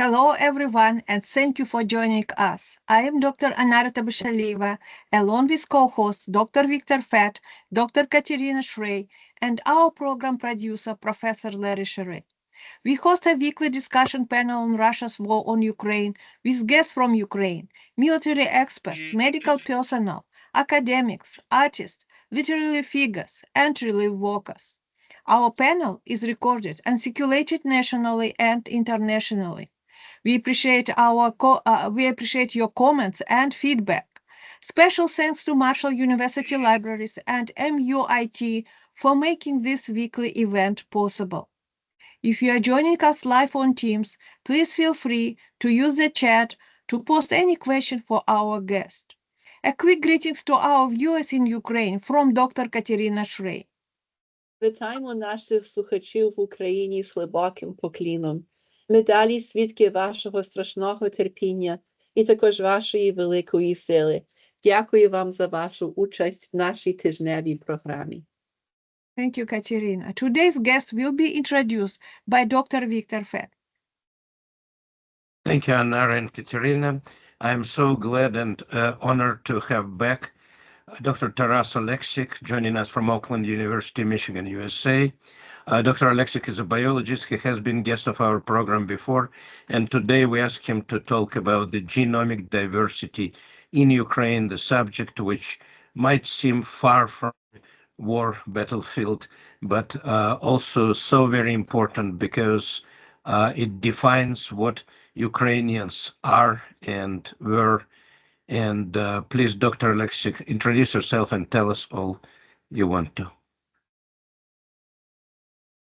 Hello, everyone, and thank you for joining us. I am Dr. Anarita Bashalieva, along with co-hosts Dr. Victor Fett, Dr. Katerina Shrey, and our program producer, Professor Larry Sherry. We host a weekly discussion panel on Russia's war on Ukraine with guests from Ukraine, military experts, medical personnel, academics, artists, literary figures, and relief workers. Our panel is recorded and circulated nationally and internationally. We appreciate your comments and feedback. Special thanks to Marshall University Libraries and MUIT for making this weekly event possible. If you are joining us live on Teams, please feel free to use the chat to post any question for our guest. A quick greetings to our viewers in Ukraine from Dr. Katerina Shrey. Вітаємо наших слухачів в Україні з глибоким покліном. Ми далі свідки вашого страшного терпіння і також вашої великої сили. Дякую вам за вашу участь в нашій тижневій програмі. Thank you, Katerina. Today's guest will be introduced by Dr. Victor Fett. Thank you, Anna and Katerina. I am so glad and honored to have back Dr. Taras Oleksyk joining us from Oakland University, Michigan, USA. Dr. Oleksyk is a biologist. He has been guest of our program before, and today we ask him to talk about the genomic diversity in Ukraine, the subject which might seem far from war battlefield, but also so very important because it defines what Ukrainians are and were. And please, Dr. Oleksyk, introduce yourself and tell us all you want to.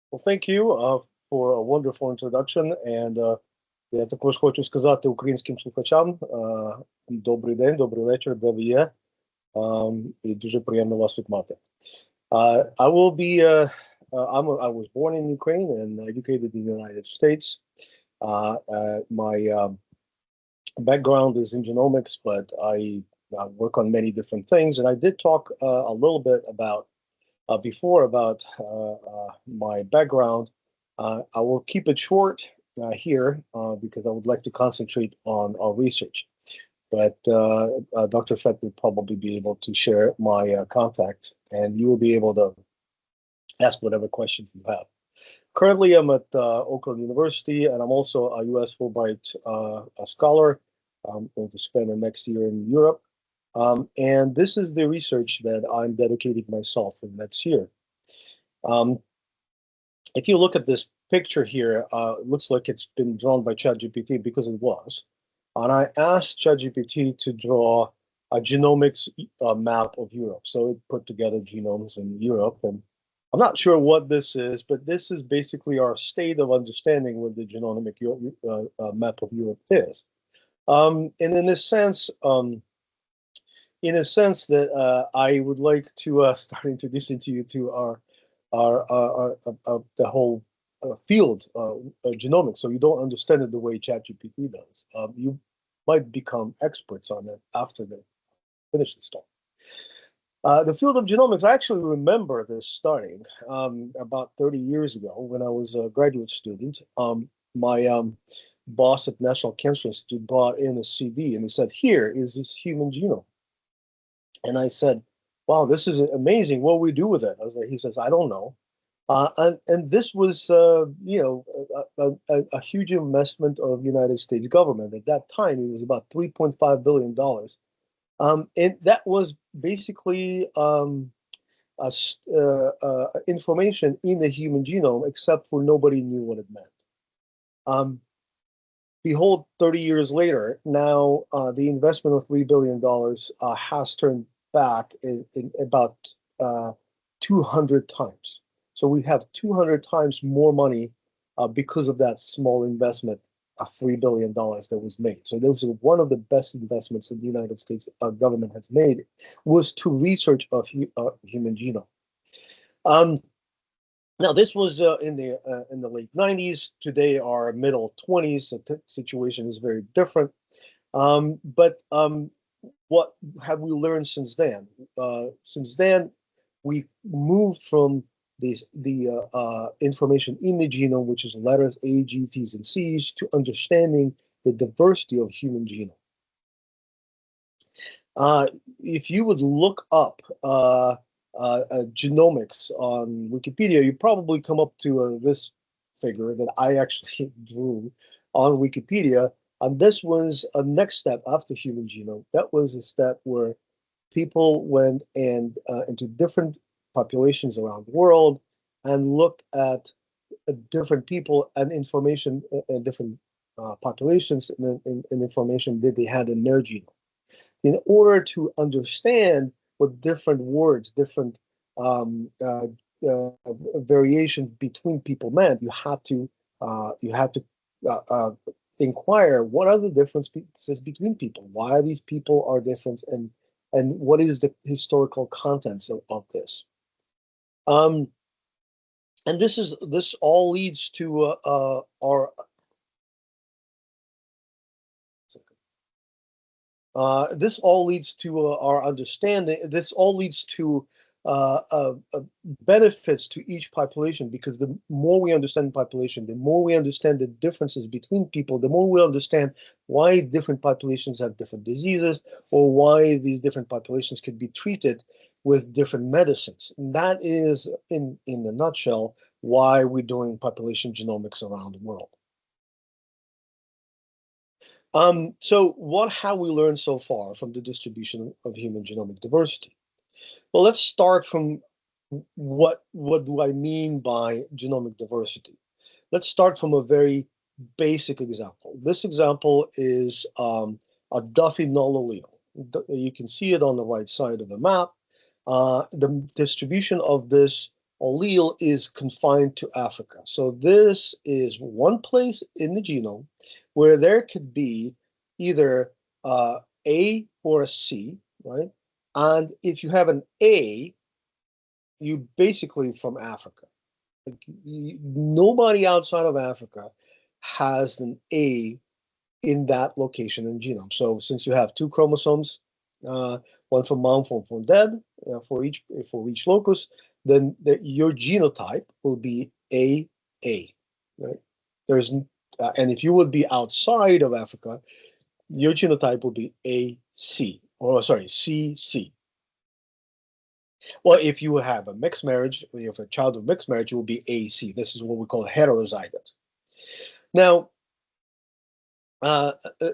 Well, thank you for a wonderful introduction. And я також хочу сказати українським слухачам добрий день, добрий вечір, де ви є. І дуже приємно вас тут мати. I was born in Ukraine and educated in the United States. My background is in genomics, but I work on many different things. And I did talk a little bit about before about my background. I will keep it short here because I would like to concentrate on our research. But Dr. Fett will probably be able to share my contact, and you will be able to ask whatever questions you have. Currently, I'm at Oakland University, and I'm also a U.S. Fulbright scholar. I'm going to spend the next year in Europe. And this is the research that I'm dedicating myself for next year. If you look at this picture here, it looks like it's been drawn by ChatGPT because it was. And I asked ChatGPT to draw a genomics map of Europe. So it put together genomes in Europe. And I'm not sure what this is, but this is basically our state of understanding what the genomic map of Europe is. And in a sense that I would like to start introducing to you to our the whole field of genomics, so you don't understand it the way ChatGPT does. You might become experts on it after they finish the stuff. The field of genomics, I actually remember this starting about 30 years ago when I was a graduate student. My boss at National Cancer Institute brought in a CD and he said, "Here is this human genome." And I said, "Wow, this is amazing. What do we do with it?" He says, "I don't know." And this was, a huge investment of the United States government. At that time, it was about $3.5 billion. And that was basically information in the human genome, except for nobody knew what it meant. Behold, 30 years later, now the investment of $3 billion has turned back in about 200 times. So we have 200 times more money because of that small investment of $3 billion that was made. So this is one of the best investments that the United States government has made, was to research of human genome. Now, this was in the late 90s. Today, our middle 20s. The situation is very different. But what have we learned since then? Since then, we moved from the information in the genome, which is letters A, G, T's, and C's, to understanding the diversity of human genome. If you would look up genomics on Wikipedia, you probably come up to this figure that I actually drew on Wikipedia. And this was a next step after human genome. That was a step where people went and into different populations around the world and looked at different people and information in different populations and information that they had in their genome, in order to understand what different words, different variations between people meant. You had to inquire what are the differences between people, why these people are different, and what is the historical contents of this. And this all leads to our this all leads to our understanding. This all leads to benefits to each population, because the more we understand the population, the more we understand the differences between people, the more we understand why different populations have different diseases, or why these different populations can be treated with different medicines. And that is, in a nutshell, why we're doing population genomics around the world. So what have we learned so far from the distribution of human genomic diversity? Well, let's start from what do I mean by genomic diversity? Let's start from a very basic example. This example is a Duffy null allele. You can see it on the right side of the map. The distribution of this allele is confined to Africa. So this is one place in the genome where there could be either A or a C, right? And if you have an A, you basically from Africa. Like, nobody outside of Africa has an A in that location in the genome. So since you have two chromosomes, one from mom, one from dad, for each locus, then your genotype will be AA, right? There's and if you would be outside of Africa, your genotype will be AC, or sorry, CC. Well, if you have a mixed marriage, or you have a child of mixed marriage, it will be AC. This is what we call heterozygote. Now,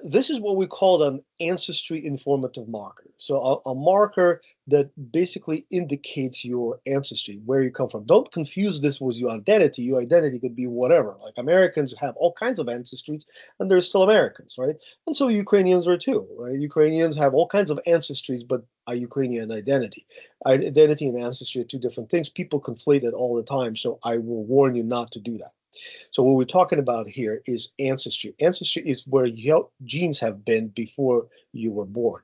this is what we call an ancestry informative marker. So a marker that basically indicates your ancestry, where you come from. Don't confuse this with your identity. Your identity could be whatever. Like Americans have all kinds of ancestries, and they're still Americans, right? And so Ukrainians are too, right? Ukrainians have all kinds of ancestries, but a Ukrainian identity. Identity and ancestry are two different things. People conflate it all the time, so I will warn you not to do that. So what we're talking about here is ancestry. Ancestry is where your genes have been before you were born.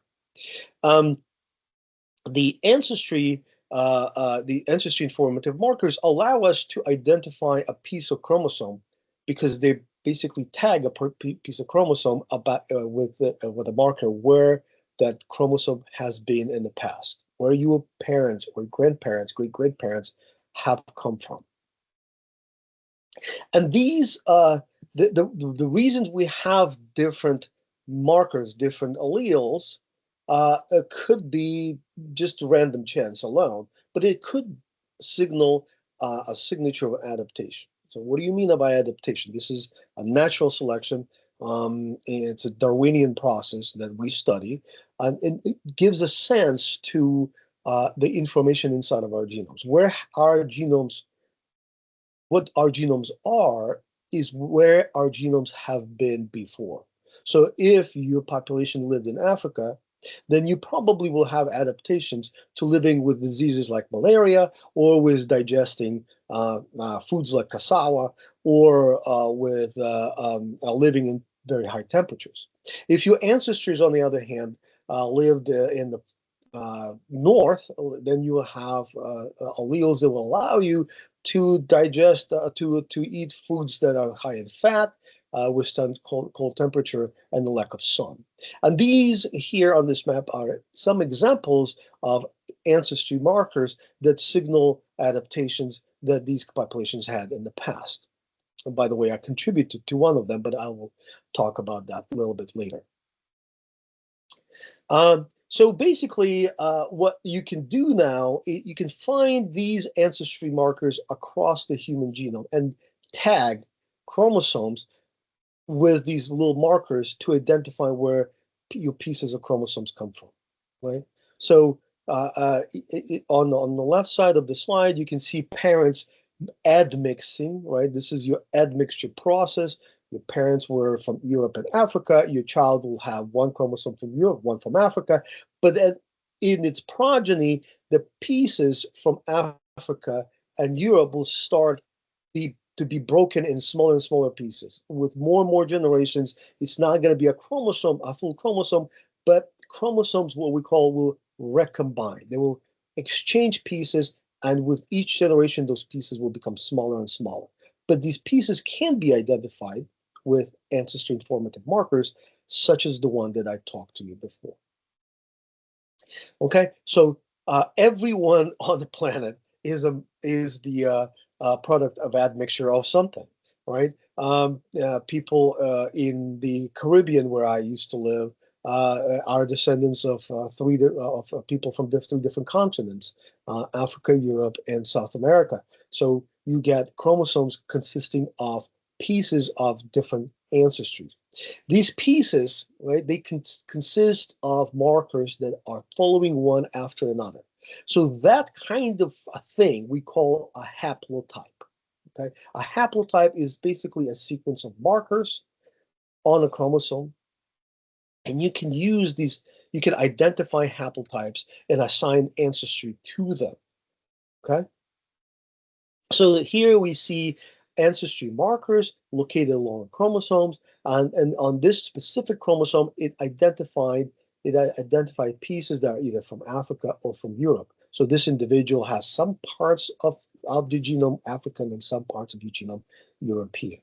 The ancestry informative markers allow us to identify a piece of chromosome, because they basically tag a piece of chromosome about with a marker where that chromosome has been in the past, where your parents or grandparents, great-grandparents have come from. And these the reasons we have different markers, different alleles, could be just random chance alone, but it could signal a signature of adaptation. So what do you mean by adaptation? This is a natural selection. It's a Darwinian process that we study, and it gives a sense to the information inside of our genomes. Where our genomes What our genomes are is where our genomes have been before. So if your population lived in Africa, then you probably will have adaptations to living with diseases like malaria, or with digesting foods like cassava, or with living in very high temperatures. If your ancestors, on the other hand, lived in the north, then you will have alleles that will allow you to digest, to eat foods that are high in fat, withstand cold temperature, and the lack of sun. And these here on this map are some examples of ancestry markers that signal adaptations that these populations had in the past. And by the way, I contributed to one of them, but I will talk about that a little bit later. So basically, what you can do now, you can find these ancestry markers across the human genome and tag chromosomes with these little markers to identify where your pieces of chromosomes come from, right? So on the left side of the slide, you can see parents admixing, right? This is your admixture process. Your parents were from Europe and Africa. Your child will have one chromosome from Europe, one from Africa. But in its progeny, the pieces from Africa and Europe will start to be broken in smaller and smaller pieces. With more and more generations, it's not going to be a chromosome, a full chromosome, but chromosomes, what we call, will recombine. They will exchange pieces, and with each generation, those pieces will become smaller and smaller. But these pieces can be identified with ancestry informative markers, such as the one that I talked to you before. Okay, so everyone on the planet is the product of admixture of something, right? People in the Caribbean, where I used to live, are descendants of people from three different continents: Africa, Europe, and South America. So you get chromosomes consisting of pieces of different ancestries. These pieces, right, they consist of markers that are following one after another. So that kind of a thing we call a haplotype. Okay, a haplotype is basically a sequence of markers on a chromosome, and you can use these. You can identify haplotypes and assign ancestry to them. Okay, so here we see ancestry markers located along chromosomes, and on this specific chromosome, it identified pieces that are either from Africa or from Europe. So this individual has some parts of the genome African and some parts of the genome European.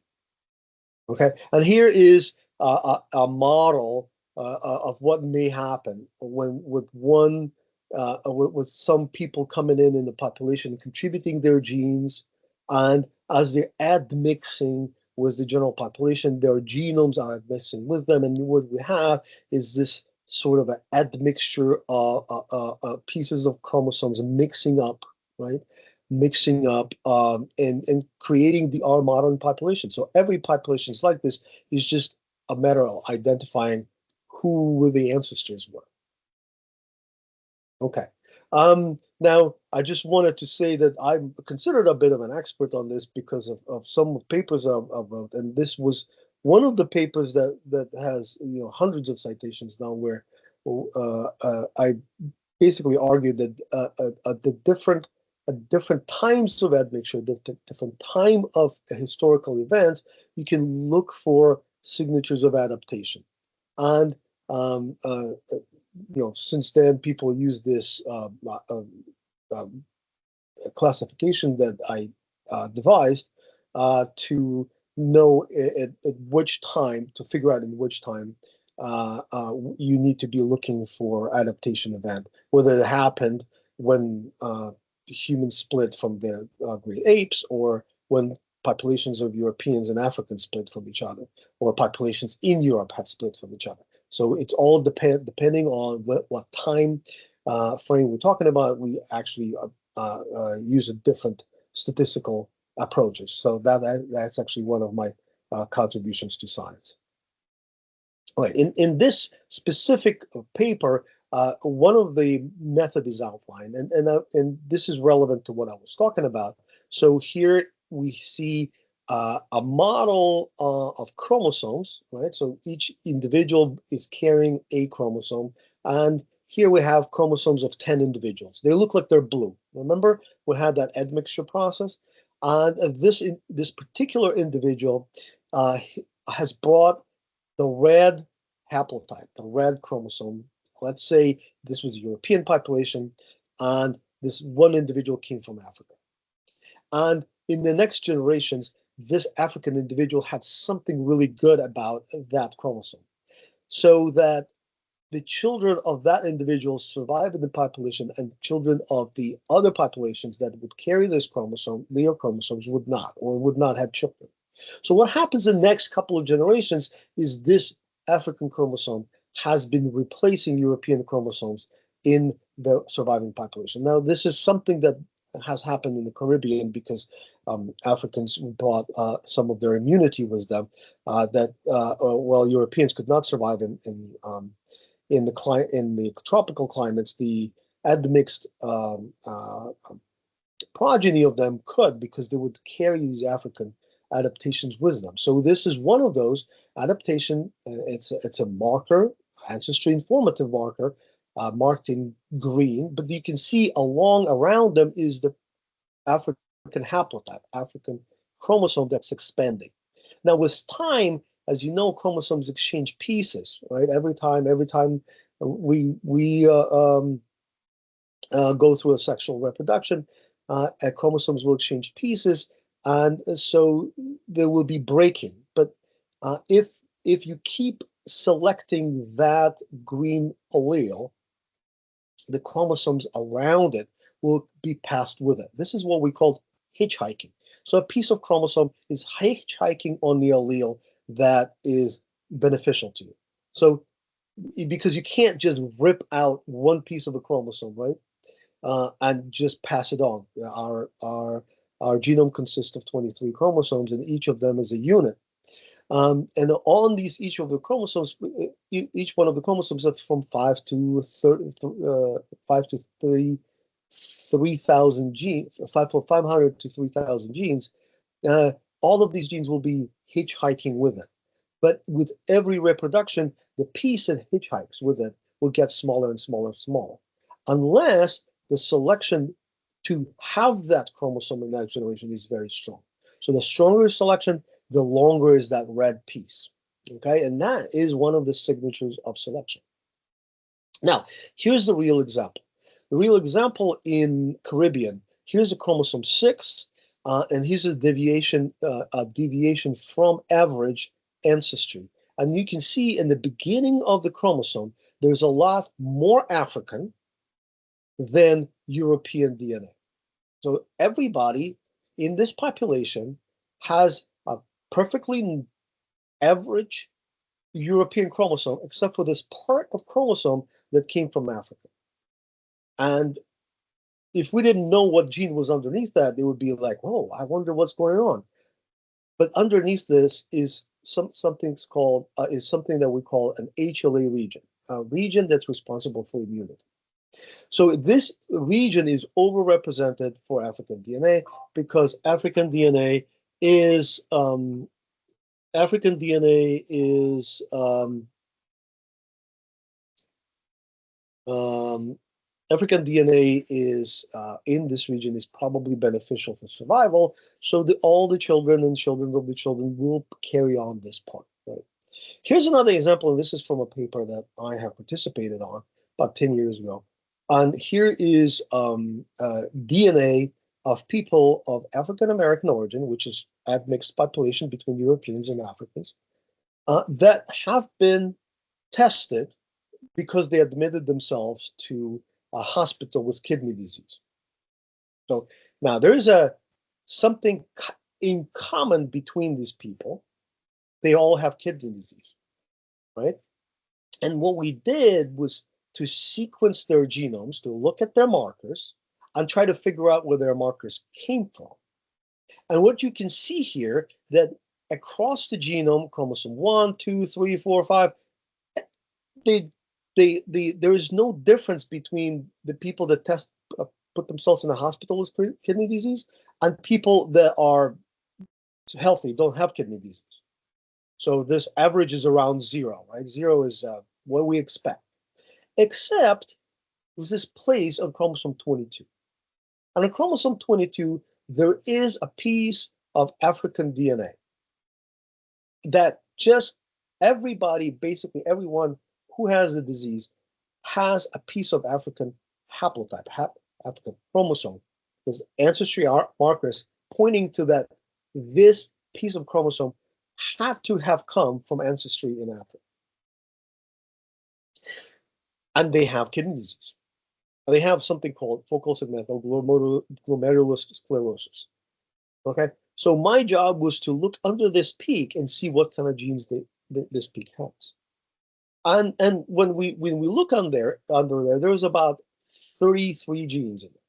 Okay, and here is a model of what may happen when with some people coming in the population contributing their genes, and as they're admixing with the general population, their genomes are admixing with them, and what we have is this sort of an admixture of pieces of chromosomes mixing up, right? Mixing up and creating our modern population. So every population is like this. Is just a matter of identifying who the ancestors were. Okay. Now, I just wanted to say that I'm considered a bit of an expert on this because of some papers I've wrote, and this was one of the papers that has hundreds of citations now, where I basically argued that the different times of admixture, different time of historical events, you can look for signatures of adaptation, and since then, people use this classification that I devised to know at which time, to figure out in which time you need to be looking for adaptation event, whether it happened when humans split from the great apes, or when populations of Europeans and Africans split from each other, or populations in Europe have split from each other. So it's all depending on what time frame we're talking about. We actually use a different statistical approaches. So that's actually one of my contributions to science. All right, in this specific paper, one of the method is outlined, and this is relevant to what I was talking about. So here we see a model of chromosomes, right? So each individual is carrying a chromosome, and here we have chromosomes of 10 individuals. They look like they're blue. Remember, we had that admixture process, and this particular individual has brought the red haplotype, the red chromosome. Let's say this was a European population, and this one individual came from Africa. And in the next generations, this African individual had something really good about that chromosome, so that the children of that individual survive in the population, and children of the other populations that would carry this chromosome, Leo chromosomes, would not, or would not have children. So what happens in the next couple of generations is this African chromosome has been replacing European chromosomes in the surviving population. Now, this is something that has happened in the Caribbean because Africans brought some of their immunity with them that while Europeans could not survive in the tropical climates, the admixed progeny of them could, because they would carry these African adaptations with them. So this is one of those adaptation. It's a marker, ancestry informative marker, marked in green, but you can see around them is the African haplotype, African chromosome that's expanding. Now, with time, as you know, chromosomes exchange pieces, right? Every time we go through a sexual reproduction, chromosomes will exchange pieces, and so there will be breaking. But if you keep selecting that green allele, the chromosomes around it will be passed with it. This is what we call hitchhiking. So a piece of chromosome is hitchhiking on the allele that is beneficial to you. So because you can't just rip out one piece of the chromosome, right, and just pass it on. Our genome consists of 23 chromosomes, and each of them is a unit. And on each of the chromosomes, each one of the chromosomes is from 5 to 3,000 genes, 500 to 3,000 genes. All of these genes will be hitchhiking with it. But with every reproduction, the piece that hitchhikes with it will get smaller and smaller and smaller, unless the selection to have that chromosome in that generation is very strong. So the stronger selection, the longer is that red piece. Okay, and that is one of the signatures of selection. Now, here's the real example. The real example in Caribbean, here's a chromosome 6, and here's a deviation from average ancestry. And you can see in the beginning of the chromosome, there's a lot more African than European DNA. So everybody in this population has a perfectly average European chromosome, except for this part of chromosome that came from Africa. And if we didn't know what gene was underneath that, it would be like, oh, I wonder what's going on. But underneath this is something that we call an HLA region, a region that's responsible for immunity. So this region is overrepresented for African DNA because African DNA is in this region is probably beneficial for survival. So all the children and children of the children will carry on this part. Right? Here's another example, and this is from a paper that I have participated on about 10 years ago. And here is DNA of people of African American origin, which is a mixed population between Europeans and Africans, that have been tested because they admitted themselves to a hospital with kidney disease. So now there is something in common between these people. They all have kidney disease, right? And what we did was to sequence their genomes, to look at their markers, and try to figure out where their markers came from. And what you can see here, that across the genome, chromosome 1, 2, 3, 4, 5, there is no difference between the people that put themselves in a hospital with kidney disease and people that are healthy, don't have kidney disease. So this average is around 0, right? 0 is what we expect. Except there's this place on chromosome 22. And on chromosome 22, there is a piece of African DNA that just everybody, basically everyone who has the disease, has a piece of African haplotype, African chromosome. There's ancestry markers pointing to that this piece of chromosome had to have come from ancestry in Africa. and they have kidney disease. They have something called focal segmental glomerulosclerosis. Okay, so my job was to look under this peak and see what kind of genes this peak has. And when we look under there, there's about 33 genes in there.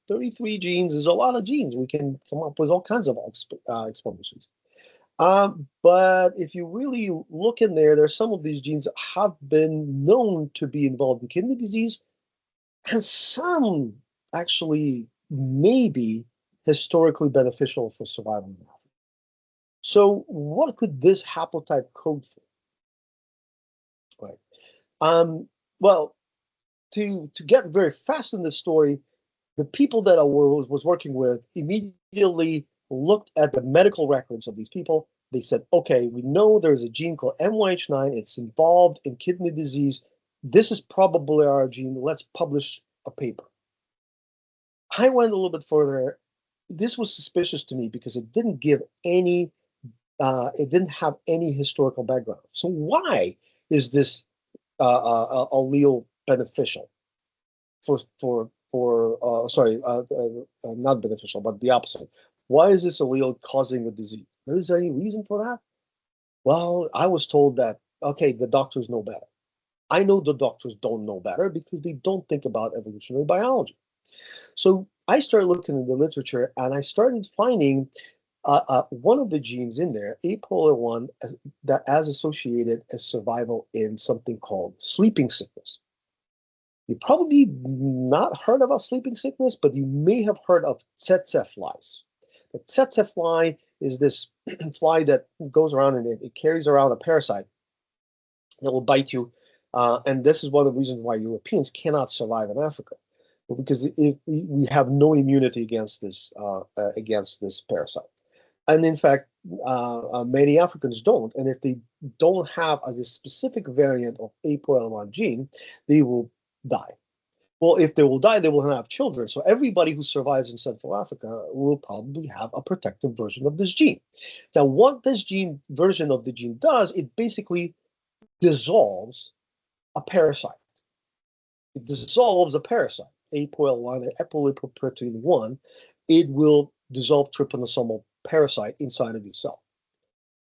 33 genes is a lot of genes. We can come up with all kinds of explanations. But if you really look in there, there's some of these genes that have been known to be involved in kidney disease, and some actually may be historically beneficial for survival in Africa. So what could this haplotype code for? Right. Well, to get very fast in this story, the people that I was working with immediately looked at the medical records of these people. They said, okay, we know there's a gene called MYH9. It's involved in kidney disease. This is probably our gene. Let's publish a paper. I went a little bit further. This was suspicious to me because it didn't give any, it didn't have any historical background. So why is this allele beneficial not beneficial, but the opposite? Why is this allele causing a disease? Is there any reason for that? Well, I was told that, okay, the doctors know better. I know the doctors don't know better because they don't think about evolutionary biology. So I started looking in the literature and I started finding one of the genes in there, APOL1, that as associated as survival in something called sleeping sickness. You probably not heard about sleeping sickness, but you may have heard of tsetse flies. The tsetse fly is this fly that goes around and it carries around a parasite that will bite you. And this is one of the reasons why Europeans cannot survive in Africa, because we have no immunity against this parasite. And in fact, many Africans don't. And if they don't have a specific variant of APOL1 gene, they will die. Well, if they will die, they will not have children. So everybody who survives in Central Africa will probably have a protective version of this gene. Now, what this version of the gene does, it basically dissolves a parasite. It dissolves a parasite, APOL1, apolipoprotein 1. It will dissolve trypanosomal parasite inside of your cell.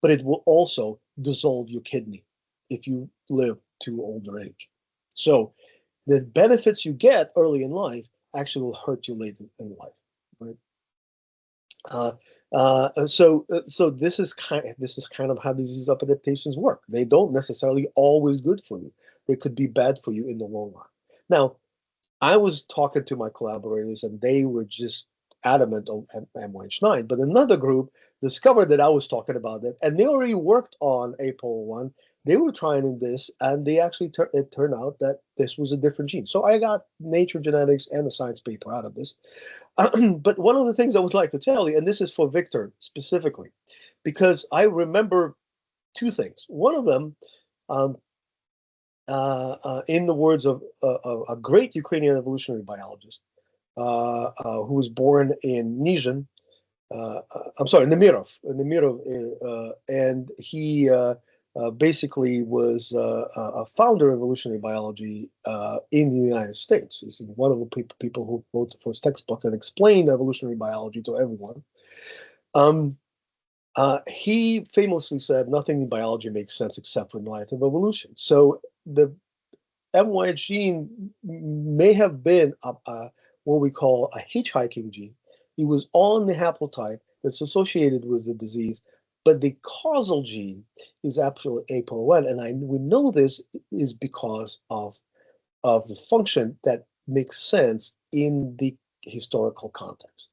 But it will also dissolve your kidney if you live to older age. So the benefits you get early in life actually will hurt you later in life, right? So this is kind of how disease adaptations work. They don't necessarily always good for you. They could be bad for you in the long run. Now, I was talking to my collaborators, and they were just adamant on MYH9, but another group discovered that I was talking about it, and they already worked on APOL1. They were trying this, and they actually it turned out that this was a different gene. So I got Nature Genetics and a science paper out of this. But one of the things I would like to tell you, and this is for Victor specifically, because I remember two things. One of them, in the words of a great Ukrainian evolutionary biologist, who was born in Nizhyn, Nemirov, and he basically was a founder of evolutionary biology in the United States. He's one of the people who wrote the first textbooks and explained evolutionary biology to everyone. He famously said, nothing in biology makes sense except for in light of evolution. So the MYH gene may have been what we call a hitchhiking gene. It was on the haplotype that's associated with the disease, but the causal gene is actually APOL1, and we know this is because of the function that makes sense in the historical context.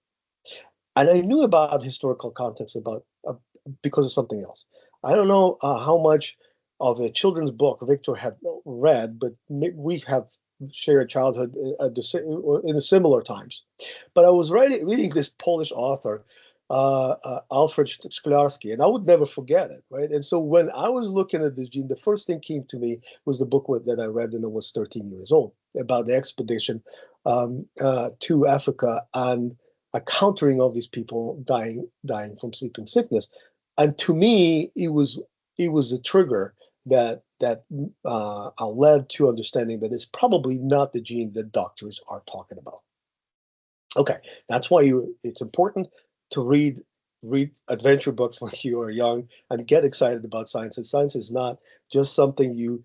And I knew about historical context because of something else. I don't know how much of a children's book Victor had read, but we have shared childhood in similar times. But I was reading this Polish author, Alfred Szklarski, and I would never forget it, right? And so when I was looking at this gene, the first thing came to me was the book that I read when I was 13 years old about the expedition to Africa and encountering all these people dying from sleeping sickness. And to me, it was a trigger that that led to understanding that it's probably not the gene that doctors are talking about. Okay, that's why it's important to read adventure books when you are young and get excited about science. And science is not just something you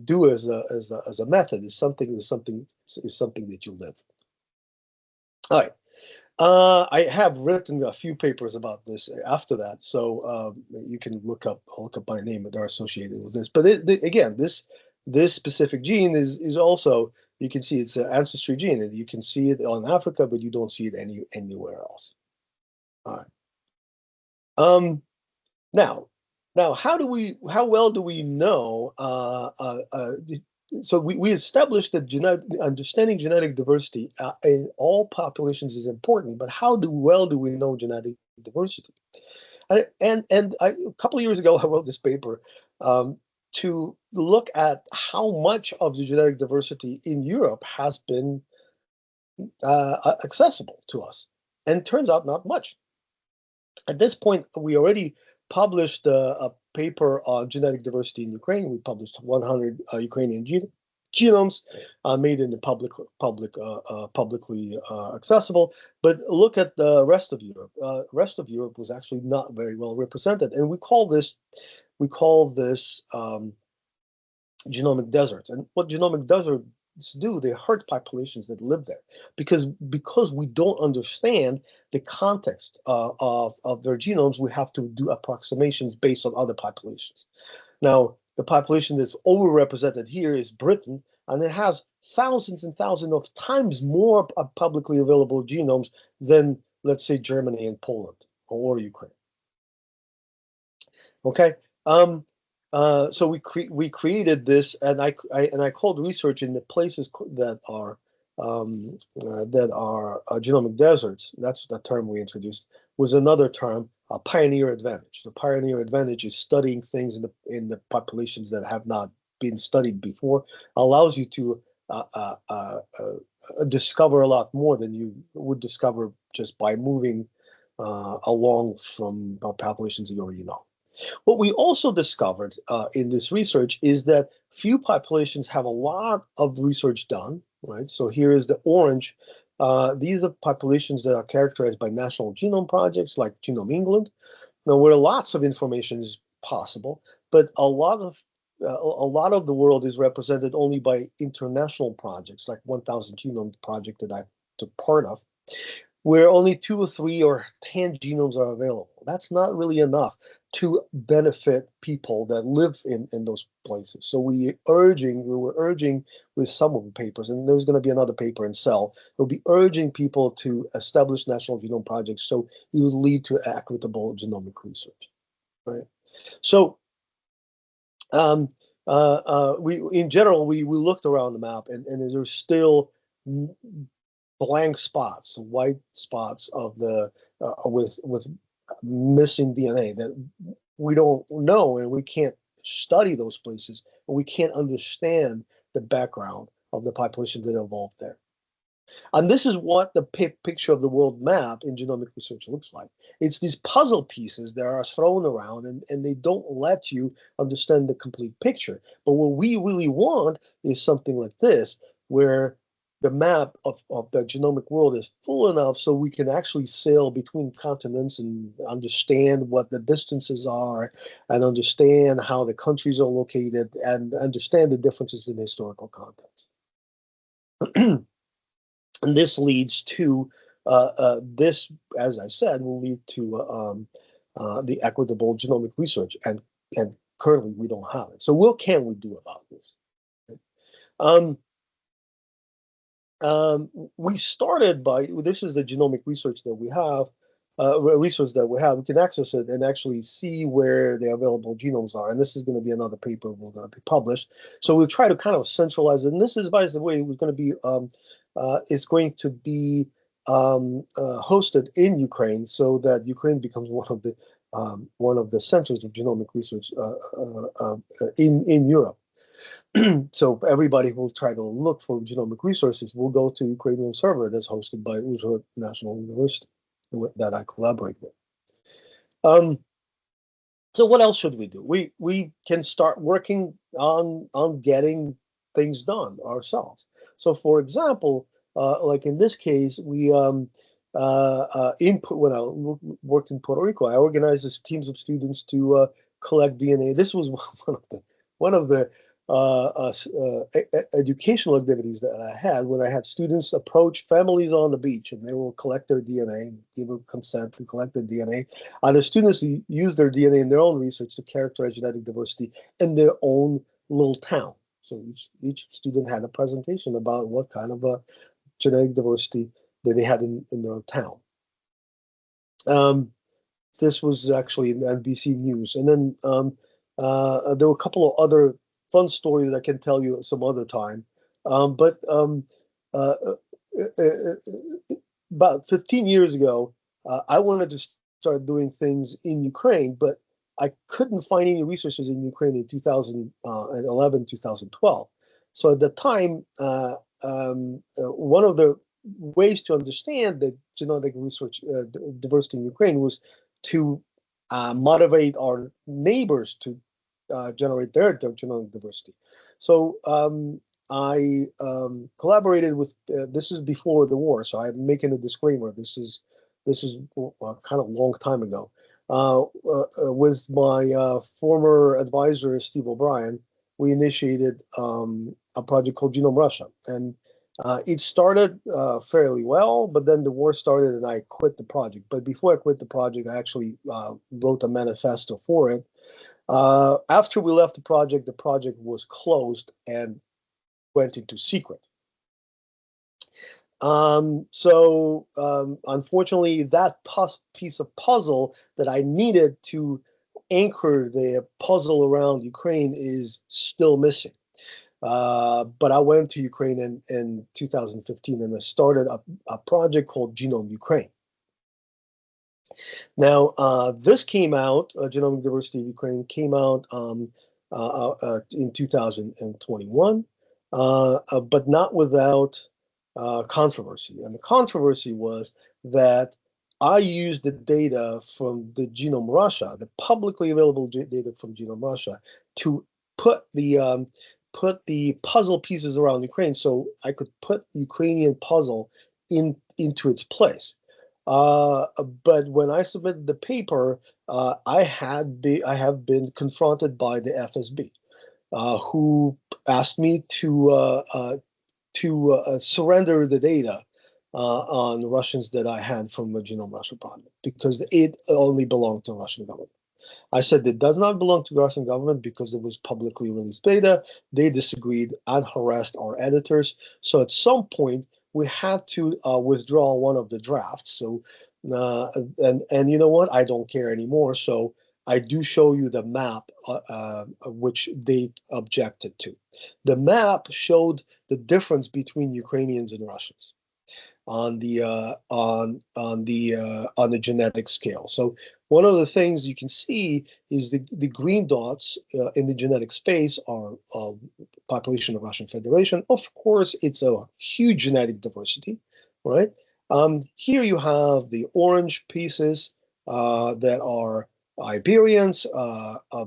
do as a method. It's something that you live. All right. I have written a few papers about this after that, so you can look up my name that are associated with this. But again, this specific gene is also, you can see it's an ancestry gene, and you can see it on Africa, but you don't see it anywhere else. All right. Now, how well do we know? So we established that understanding genetic diversity in all populations is important, but how well do we know genetic diversity? And a couple of years ago, I wrote this paper to look at how much of the genetic diversity in Europe has been accessible to us, and it turns out not much. At this point, we already published a paper on genetic diversity in Ukraine. We published 100 Ukrainian genomes made in the publicly accessible. But look at the rest of Europe. Rest of Europe was actually not very well represented, and we call this genomic deserts. And what genomic deserts do, they hurt populations that live there because we don't understand the context of their genomes. We have to do approximations based on other populations. Now, the population that's overrepresented here is Britain, and it has thousands and thousands of times more publicly available genomes than, let's say, Germany and Poland or Ukraine. Okay. So we created this, and I called research in the places that are genomic deserts. That's the term we introduced. Was another term, a pioneer advantage. The pioneer advantage is studying things in the populations that have not been studied before. Allows you to discover a lot more than you would discover just by moving along from populations you already know. What we also discovered in this research is that few populations have a lot of research done, right? So here is the orange. These are populations that are characterized by national genome projects like Genome England, where lots of information is possible, but a lot of the world is represented only by international projects like 1000 Genome Project that I took part of, where only 2 or 3 or 10 genomes are available. That's not really enough to benefit people that live in those places. So we were urging with some of the papers, and there's going to be another paper in Cell, we'll be urging people to establish national genome projects so it would lead to equitable genomic research, right? So in general, we looked around the map, and there's still blank spots, white spots of the with missing DNA that we don't know, and we can't study those places, and we can't understand the background of the population that evolved there. And this is what the picture of the world map in genomic research looks like. It's these puzzle pieces that are thrown around, and they don't let you understand the complete picture. But what we really want is something like this, where the map of the genomic world is full enough so we can actually sail between continents and understand what the distances are, and understand how the countries are located, and understand the differences in historical context. And this leads to this, as I said, will lead to the equitable genomic research, and currently we don't have it. So what can we do about this? We started by, this is the genomic research that we have, we can access it and actually see where the available genomes are. And this is going to be another paper will be published. So we'll try to kind of centralize it. And this is, by the way, it's going to be hosted in Ukraine, so that Ukraine becomes one of the centers of genomic research in Europe. So everybody who will try to look for genomic resources will go to Ukrainian server that's hosted by Uzhhorod National University that I collaborate with. So what else should we do? We can start working on getting things done ourselves. So for example, like in this case, we input when I worked in Puerto Rico, I organized this teams of students to collect DNA. This was one of the educational activities that I had when I had students approach families on the beach and they will collect their DNA, give them consent to collect their DNA. And the students use their DNA in their own research to characterize genetic diversity in their own little town. So each student had a presentation about what kind of a genetic diversity that they had in their town. This was actually in NBC News. And then there were a couple of other fun stories I can tell you some other time. But about 15 years ago, I wanted to start doing things in Ukraine, but I couldn't find any resources in Ukraine in 2011, 2012. So at the time, one of the ways to understand the genetic research diversity in Ukraine was to motivate our neighbors to generate their genetic diversity. So I collaborated with. This is before the war, so I'm making a disclaimer. This is kind of long time ago. With my former advisor Steve O'Brien, we initiated a project called Genome Russia, and it started fairly well, but then the war started and I quit the project. But before I quit the project, I actually wrote a manifesto for it. After we left the project was closed and went into secret. Unfortunately, that piece of puzzle that I needed to anchor the puzzle around Ukraine is still missing. But I went to Ukraine in 2015 and I started a project called Genome Ukraine. Now, this came out, Genomic Diversity of Ukraine came out in 2021, but not without controversy. And the controversy was that I used the data from the Genome Russia, the publicly available data from Genome Russia, to put the puzzle pieces around Ukraine, so I could put Ukrainian puzzle into its place. But when I submitted the paper, I have been confronted by the FSB, who asked me to surrender the data on Russians that I had from the Genome Russia project because it only belonged to the Russian government. I said it does not belong to the Russian government because it was publicly released data. They disagreed and harassed our editors. So at some point, we had to withdraw one of the drafts. So, and you know what? I don't care anymore. So I do show you the map which they objected to. The map showed the difference between Ukrainians and Russians on the genetic scale. So one of the things you can see is the green dots in the genetic space are population of Russian Federation. Of course, it's a huge genetic diversity, right? Here you have the orange pieces that are Iberians,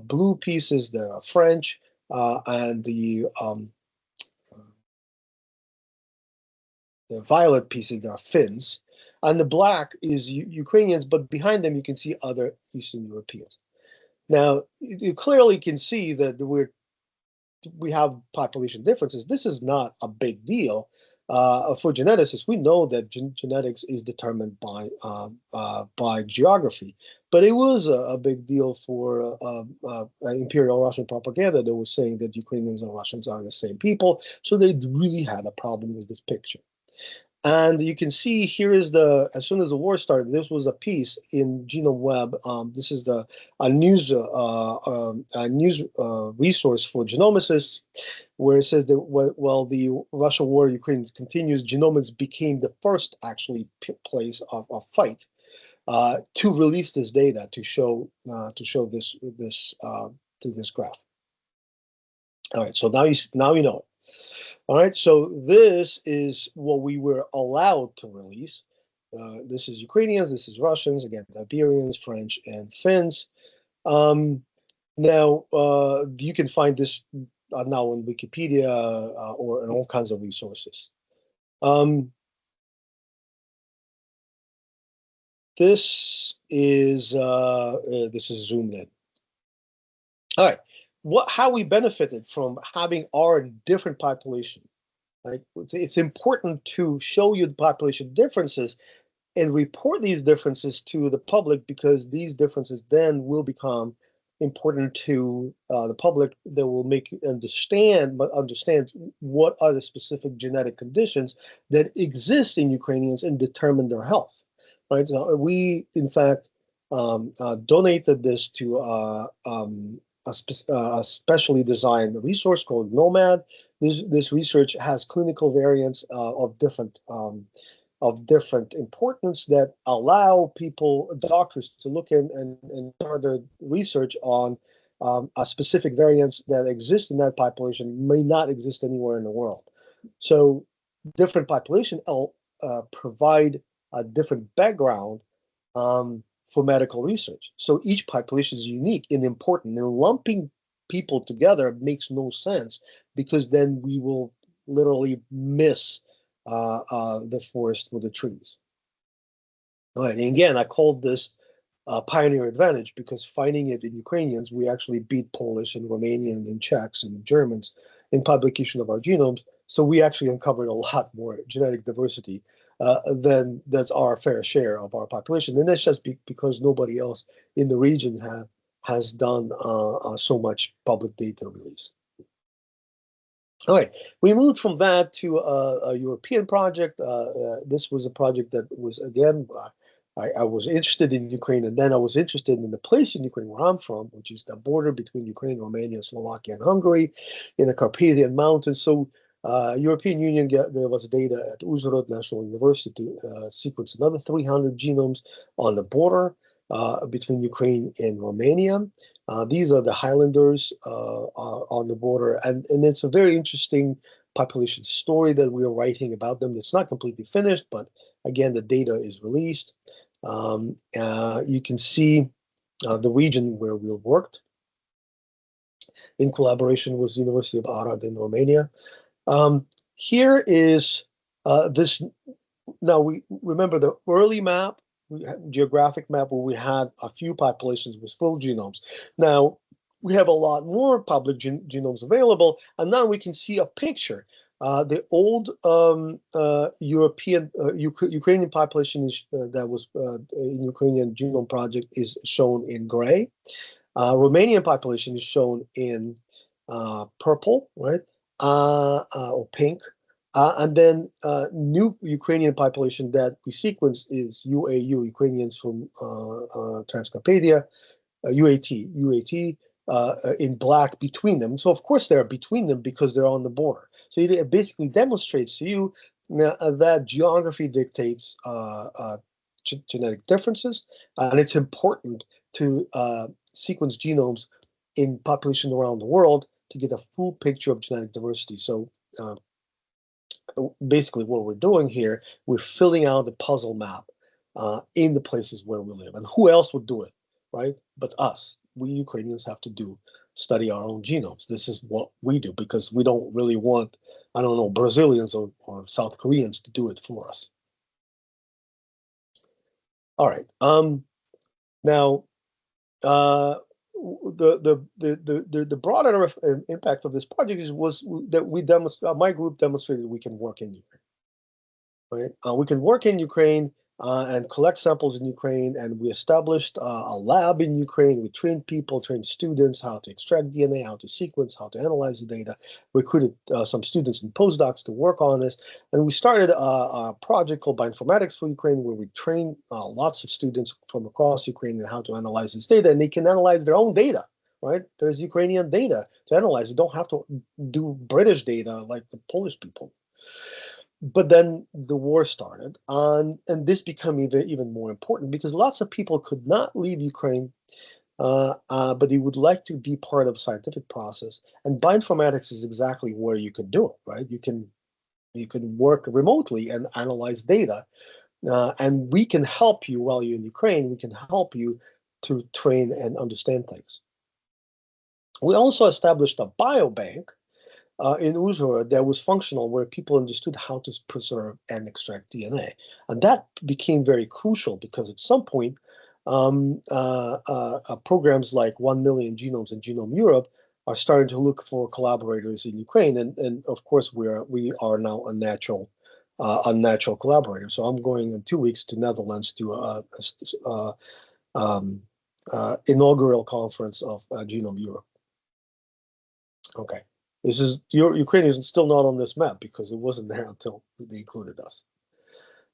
blue pieces that are French, and the violet pieces that are Finns, and the black is Ukrainians, but behind them you can see other Eastern Europeans. Now, you clearly can see that we have population differences. This is not a big deal. For geneticists, we know that genetics is determined by geography, but it was a big deal for Imperial Russian propaganda that was saying that Ukrainians and Russians are the same people, so they really had a problem with this picture. And you can see here is as soon as the war started, this was a piece in Genome Web. This is a news resource for genomicists, where it says that while the Russia war Ukraine continues, genomics became the first actually place of fight to release this data to show this to this graph. All right, so now you know it. All right, so this is what we were allowed to release. This is Ukrainians, this is Russians, again, Iberians, French, and Finns. Now, you can find this now on Wikipedia or in all kinds of resources. This is zoomed in. All right, how we benefited from having our different population. Right, it's important to show you the population differences and report these differences to the public, because these differences then will become important to the public, that will make you understand what are the specific genetic conditions that exist in Ukrainians and determine their health. Right. So we, in fact, donated this to a specially designed resource called Nomad. This research has clinical variants of different importance that allow doctors to look in and start their research on a specific variants that exist in that population may not exist anywhere in the world. So different population provide a different background for medical research. So each population is unique and important, and lumping people together makes no sense, because then we will literally miss the forest for the trees. All right, and again, I called this pioneer advantage, because finding it in Ukrainians, we actually beat Polish and Romanians and Czechs and Germans in publication of our genomes. So we actually uncovered a lot more genetic diversity than that's our fair share of our population. And that's just because nobody else in the region has done so much public data release. All right, we moved from that to a European project. This was a project that was, again, I was interested in Ukraine, and then I was interested in the place in Ukraine where I'm from, which is the border between Ukraine, Romania, Slovakia, and Hungary in the Carpathian Mountains. So European Union gave us data at Uzhhorod National University to sequence another 300 genomes on the border between Ukraine and Romania. These are the Highlanders on the border, and it's a very interesting population story that we are writing about them. It's not completely finished, but again, the data is released. You can see the region where we worked in collaboration with the University of Arad in Romania. Here is this. Now, we remember the early map, geographic map, where we had a few populations with full genomes. Now, we have a lot more public genomes available, and now we can see a picture. The old Ukrainian population that was in Ukrainian Genome Project is shown in gray. Romanian population is shown in purple, right, or pink. And then new Ukrainian population that we sequence is UAU, Ukrainians from Transcarpathia, UAT in black between them. So of course they're between them because they're on the border. So it basically demonstrates to you that geography dictates genetic differences, and it's important to sequence genomes in population around the world to get a full picture of genetic diversity. So basically what we're doing here, we're filling out the puzzle map in the places where we live. And who else would do it, right? But us. We Ukrainians have to study our own genomes. This is what we do, because we don't really want, I don't know, Brazilians or South Koreans to do it for us. All right. Now, the broader impact of this project was that my group demonstrated we can work in Ukraine. Right, we can work in Ukraine and collect samples in Ukraine, and we established a lab in Ukraine. We trained people, trained students how to extract DNA, how to sequence, how to analyze the data. Recruited some students and postdocs to work on this, and we started a project called Bioinformatics for Ukraine, where we train lots of students from across Ukraine on how to analyze this data, and they can analyze their own data. Right, there's Ukrainian data to analyze. You don't have to do British data like the Polish people. But then the war started, and this became even more important, because lots of people could not leave Ukraine, but they would like to be part of the scientific process. And bioinformatics is exactly where you could do it, right? You can work remotely and analyze data, and we can help you while you're in Ukraine. We can help you to train and understand things. We also established a biobank in Uzhhorod that was functional, where people understood how to preserve and extract DNA. And that became very crucial because at some point, programs like 1 Million Genomes and Genome Europe are starting to look for collaborators in Ukraine. And of course, we are now a natural collaborator. So I'm going in 2 weeks to Netherlands to inaugural conference of Genome Europe. Okay. Ukraine is still not on this map because it wasn't there until they included us.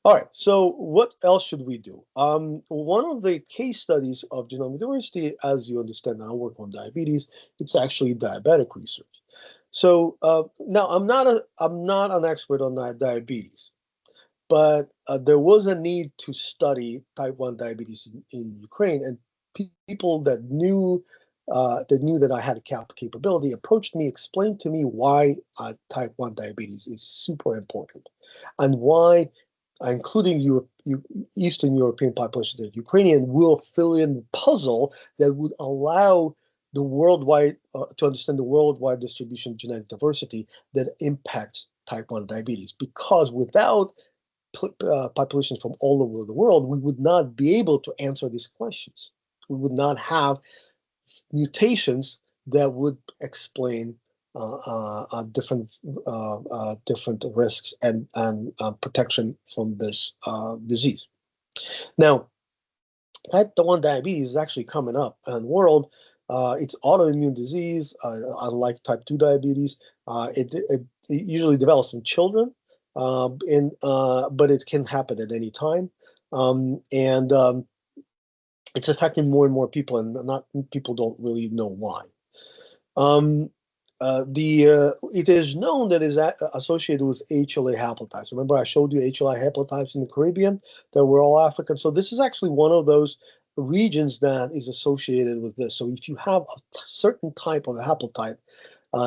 All right, so what else should we do? One of the case studies of Genome Diversity, as you understand, I work on diabetes. It's actually diabetic research. So now I'm not an expert on diabetes, but there was a need to study type 1 diabetes in Ukraine, and people that knew that I had a capability approached me, explained to me why type 1 diabetes is super important, and why, including Eastern European population, the Ukrainian will fill in the puzzle that would allow the worldwide to understand the worldwide distribution of genetic diversity that impacts type 1 diabetes. Because without populations from all over the world, we would not be able to answer these questions. We would not have mutations that would explain different risks and protection from this disease. Now, type 1 diabetes is actually coming up in the world. It's autoimmune disease, unlike type 2 diabetes. It usually develops in children, but it can happen at any time. It's affecting more and more people, and people don't really know why. It is known that it is associated with HLA haplotypes. Remember, I showed you HLA haplotypes in the Caribbean that were all African. So this is actually one of those regions that is associated with this. So if you have a certain type of haplotype,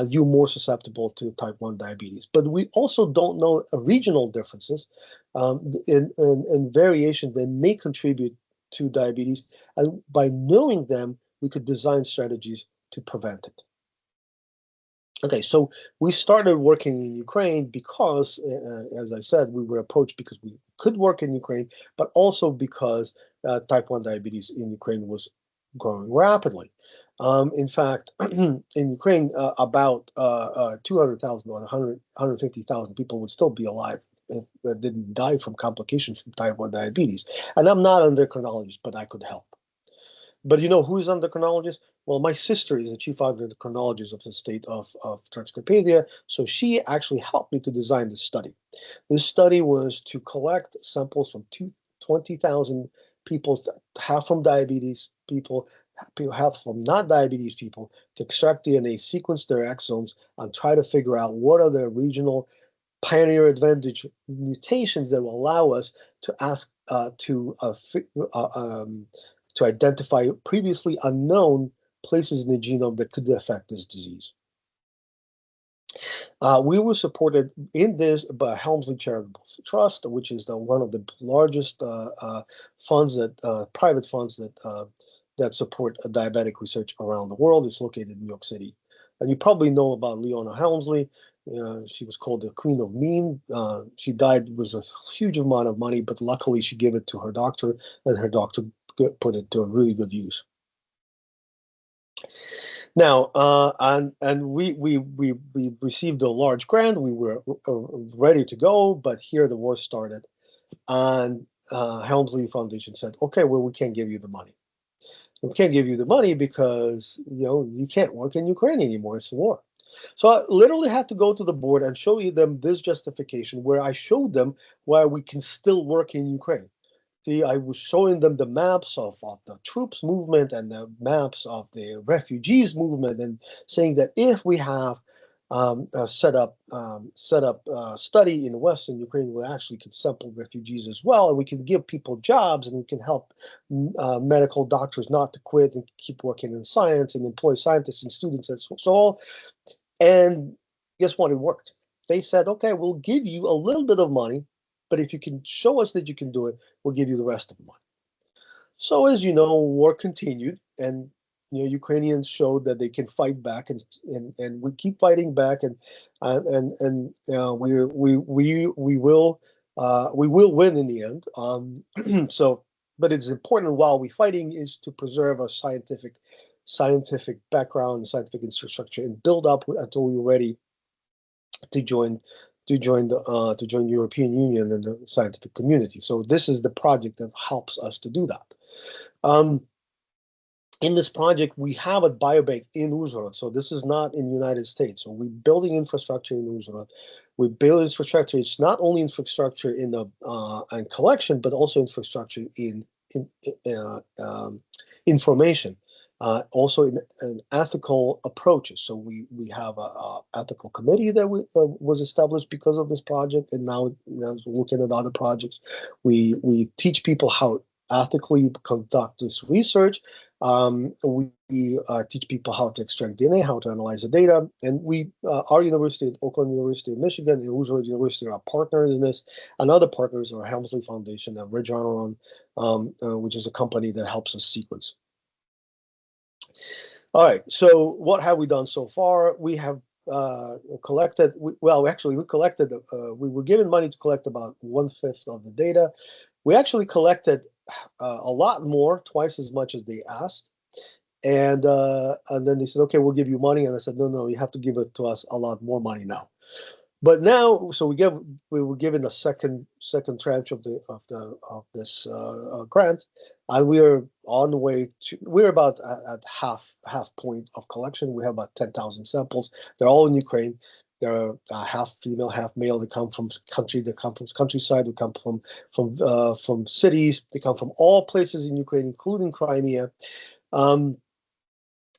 you're more susceptible to type 1 diabetes. But we also don't know regional differences in variation that may contribute to diabetes, and by knowing them, we could design strategies to prevent it. Okay, so we started working in Ukraine because, as I said, we were approached because we could work in Ukraine, but also because type 1 diabetes in Ukraine was growing rapidly. In fact, in Ukraine, about 200,000 or 150,000 people would still be alive if they didn't die from complications from type 1 diabetes. And I'm not an endocrinologist, but I could help. But you know who's an endocrinologist? Well, my sister is the chief endocrinologist of the state of Transcarpathia, so she actually helped me to design this study. This study was to collect samples from 20,000 people, half from diabetes people, half from not diabetes people, to extract DNA, sequence their exomes, and try to figure out what are the regional pioneer advantage mutations that will allow us to ask to identify previously unknown places in the genome that could affect this disease. We were supported in this by Helmsley Charitable Trust, which is one of the largest private funds that support diabetic research around the world. It's located in New York City. And you probably know about Leona Helmsley. She was called the Queen of Mean. She died with a huge amount of money, but luckily she gave it to her doctor, and her doctor put it to a really good use. Now, and we received a large grant. We were ready to go, but here the war started, and Helmsley Foundation said, "Okay, well, we can't give you the money. We can't give you the money because you can't work in Ukraine anymore. It's a war." So I literally had to go to the board and show them this justification, where I showed them why we can still work in Ukraine. I was showing them the maps of the troops movement and the maps of the refugees movement, and saying that if we have set up study in Western Ukraine, we actually can sample refugees as well, and we can give people jobs, and we can help medical doctors not to quit and keep working in science, and employ scientists and students and so on. And guess what? It worked. They said, "Okay, we'll give you a little bit of money, but if you can show us that you can do it, we'll give you the rest of the money." So as you know, war continued, and Ukrainians showed that they can fight back, and we keep fighting back, and we will win in the end. So, but it's important while we're fighting is to preserve our scientific background, scientific infrastructure, and build up until we're ready to join the European Union and the scientific community. So this is the project that helps us to do that. In this project, we have a biobank in Uzhhorod. So this is not in the United States. So we're building infrastructure in Uzhhorod. We build infrastructure. It's not only infrastructure in the collection, but also infrastructure in information. Also in ethical approaches. So we have a ethical committee that was established because of this project, and now looking at other projects, we teach people how ethically conduct this research. We teach people how to extract DNA, how to analyze the data, and our university, Oakland University of Michigan, and Uzhhorod University are partners in this, and other partners are Helmsley Foundation and Regeneron, which is a company that helps us sequence. All right, so what have we done so far? We have collected, we collected, we were given money to collect about 1/5 of the data. We actually collected a lot more, twice as much as they asked. And then they said, okay, we'll give you money. And I said, no, you have to give it to us a lot more money now. But now, so we were given a second tranche of this grant, and we are on the way to. We're about at half point of collection. We have about 10,000 samples. They're all in Ukraine. They're half female, half male. They come from countryside. They come from cities. They come from all places in Ukraine, including Crimea.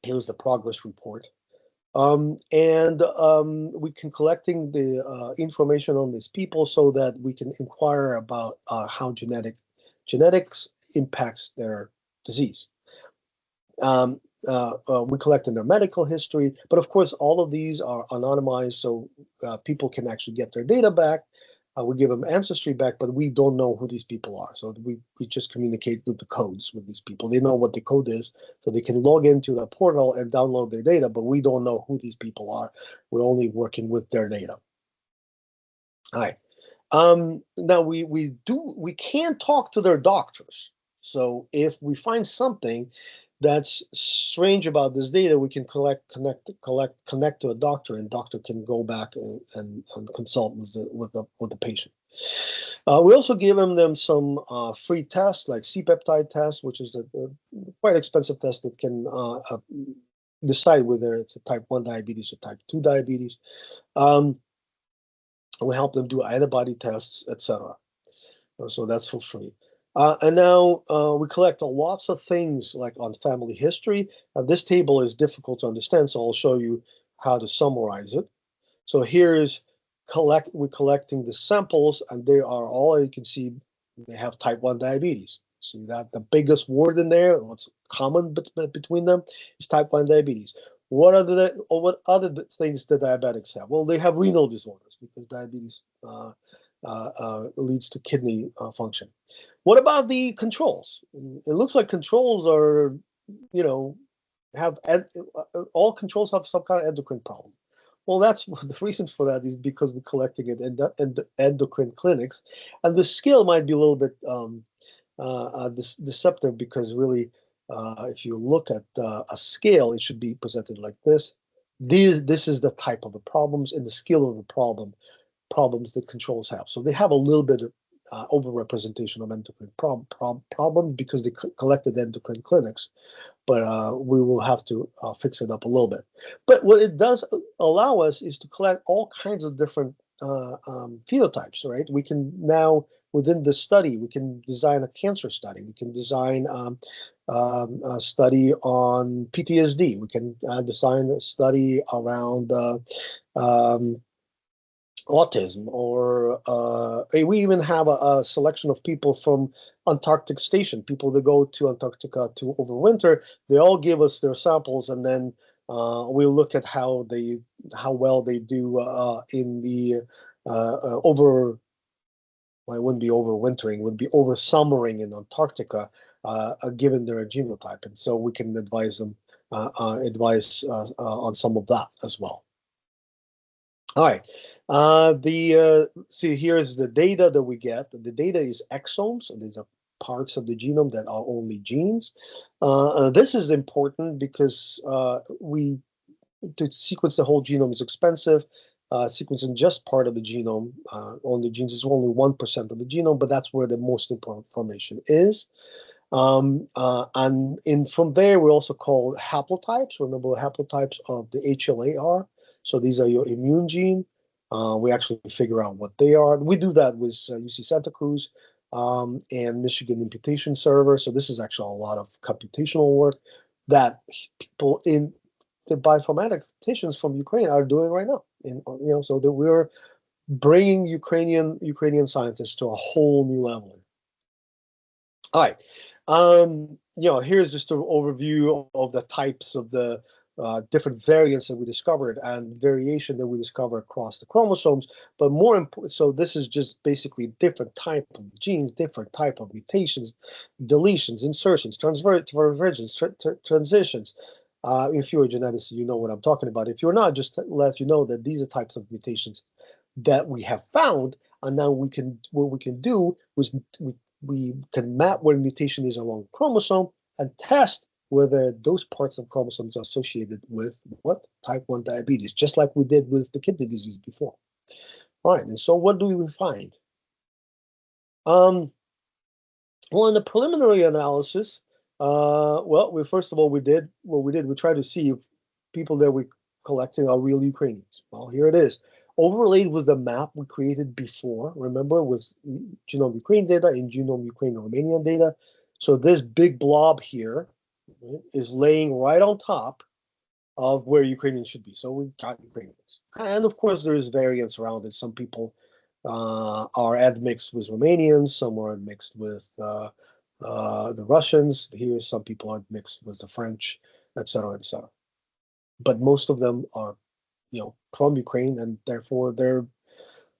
Here's the progress report. We can collecting the information on these people so that we can inquire about how genetics impacts their disease. We collect in their medical history, but of course, all of these are anonymized, so people can actually get their data back. We give them ancestry back, but we don't know who these people are. So we just communicate with the codes with these people. They know what the code is, so they can log into the portal and download their data, but we don't know who these people are. We're only working with their data. All right. Now we can't talk to their doctors. So if we find something that's strange about this data, we can connect to a doctor, and doctor can go back and consult with the patient. We also give them some free tests like C-peptide test, which is a quite expensive test that can decide whether it's a type 1 diabetes or type 2 diabetes. We help them do antibody tests, etc. So that's for free. And now we collect lots of things like on family history. This table is difficult to understand, so I'll show you how to summarize it. So here is we're collecting the samples, and they are all, you can see, they have type 1 diabetes. See that the biggest word in there, what's common between them, is type 1 diabetes. What other things do diabetics have? Well, they have renal disorders because diabetes leads to kidney function. What about the controls? It looks like controls are, all controls have some kind of endocrine problem. Well, that's the reason for that is because we're collecting it in the endocrine clinics, and the scale might be a little bit deceptive because really, if you look at a scale, it should be presented like this. This is the type of the problems and the scale of the problems that controls have. So they have a little bit of overrepresentation of endocrine problems because they collected endocrine clinics, but we will have to fix it up a little bit. But what it does allow us is to collect all kinds of different phenotypes, right? We can now, within this study, we can design a cancer study. We can design a study on PTSD. We can design a study around autism, or we even have a selection of people from Antarctic station, people that go to Antarctica to overwinter. They all give us their samples, and then we'll look at how well they do in the well, it wouldn't be overwintering, it would be over summering in Antarctica given their genotype, and so we can advise them on some of that as well. All right, see, here's the data that we get. The data is exomes, and these are parts of the genome that are only genes. This is important because to sequence the whole genome is expensive. Sequencing just part of the genome on the genes is only 1% of the genome, but that's where the most important information is. And from there, we also call haplotypes. Remember what haplotypes of the HLA are. So these are your immune gene. We actually figure out what they are. We do that with UC Santa Cruz and Michigan Imputation Server. So this is actually a lot of computational work that people in the bioinformaticians from Ukraine are doing right now. So that we're bringing Ukrainian scientists to a whole new level. All right, here's just an overview of the types of the different variants that we discovered and variation that we discover across the chromosomes. But more important, so this is just basically different type of genes, different type of mutations, deletions, insertions, transversions, transitions. If you're a geneticist, you know what I'm talking about. If you're not, just to let you know that these are types of mutations that we have found, and now what we can do is we can map where mutation is along the chromosome and test whether those parts of chromosomes are associated with what? Type 1 diabetes, just like we did with the kidney disease before. All right, and so what do we find? Well, in the preliminary analysis, first of all, we tried to see if people that we're collecting are real Ukrainians. Well, here it is. Overlaid with the map we created before, remember, with Genome Ukraine data and Genome Ukraine Romanian data. So this big blob here is laying right on top of where Ukrainians should be. So we got Ukrainians. And of course, there is variance around it. Some people are admixed with Romanians, some are admixed with the Russians. Here, some people are mixed with the French, etc., etc. But most of them are from Ukraine, and therefore they're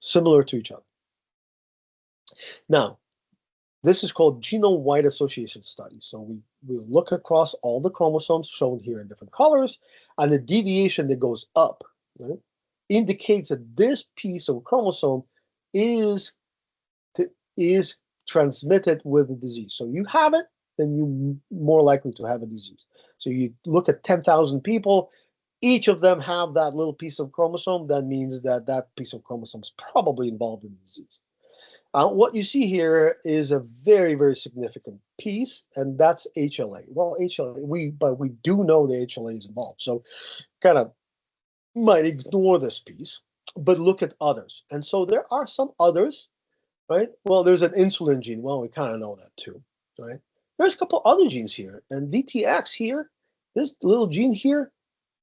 similar to each other. Now, this is called genome-wide association study. So we look across all the chromosomes shown here in different colors, and the deviation that goes up, right, indicates that this piece of chromosome is transmitted with the disease. So you have it, then you're more likely to have a disease. So you look at 10,000 people, each of them have that little piece of chromosome. That means that that piece of chromosome is probably involved in the disease. What you see here is a very, very significant piece, and that's HLA. Well, but we do know the HLA is involved, so kind of might ignore this piece, but look at others. And so there are some others, right? Well, there's an insulin gene. Well, we kind of know that too, right? There's a couple other genes here, and DTX here, this little gene here,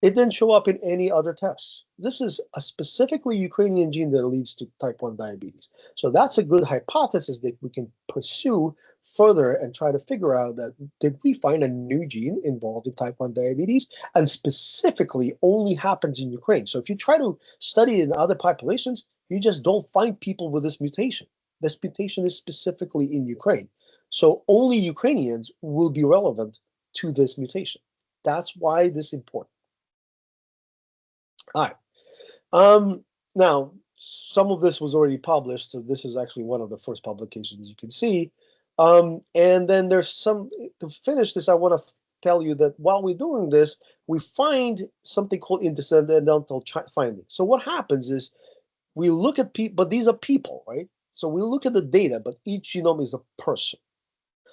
it didn't show up in any other tests. This is a specifically Ukrainian gene that leads to type 1 diabetes. So that's a good hypothesis that we can pursue further and try to figure out that did we find a new gene involved in type 1 diabetes, and specifically only happens in Ukraine. So if you try to study in other populations, you just don't find people with this mutation. This mutation is specifically in Ukraine. So only Ukrainians will be relevant to this mutation. That's why this is important. All right. Now, some of this was already published, so this is actually one of the first publications you can see. And then there's some, to finish this, I want to tell you that while we're doing this, we find something called incidental findings. So what happens is we look at people, but these are people, right? So we look at the data, but each genome is a person.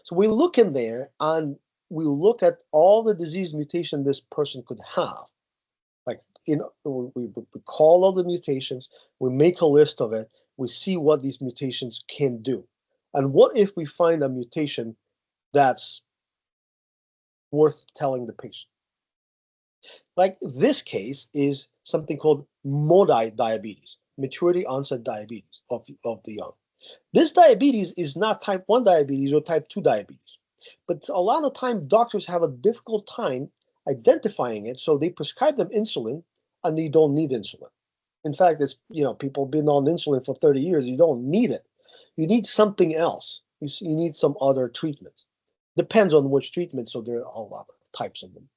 So we look in there and we look at all the disease mutation this person could have. We call all the mutations, we make a list of it, we see what these mutations can do. And what if we find a mutation that's worth telling the patient? Like this case is something called MODI diabetes, maturity onset diabetes of the young. This diabetes is not type 1 diabetes or type 2 diabetes, but a lot of time doctors have a difficult time identifying it, so they prescribe them insulin, and you don't need insulin. In fact, it's, people have been on insulin for 30 years. You don't need it. You need something else. You need some other treatment. Depends on which treatment, so there are a lot of types of them.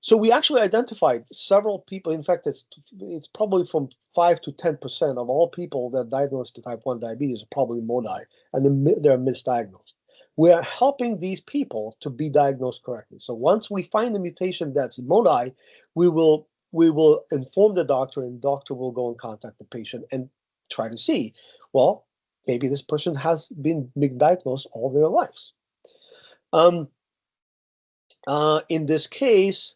So we actually identified several people. In fact, it's probably from 5 to 10% of all people that are diagnosed with type 1 diabetes are probably MODI, and they're misdiagnosed. We are helping these people to be diagnosed correctly. So once we find the mutation that's MODI, we will inform the doctor, and the doctor will go and contact the patient and try to see, well, maybe this person has been diagnosed all their lives. In this case,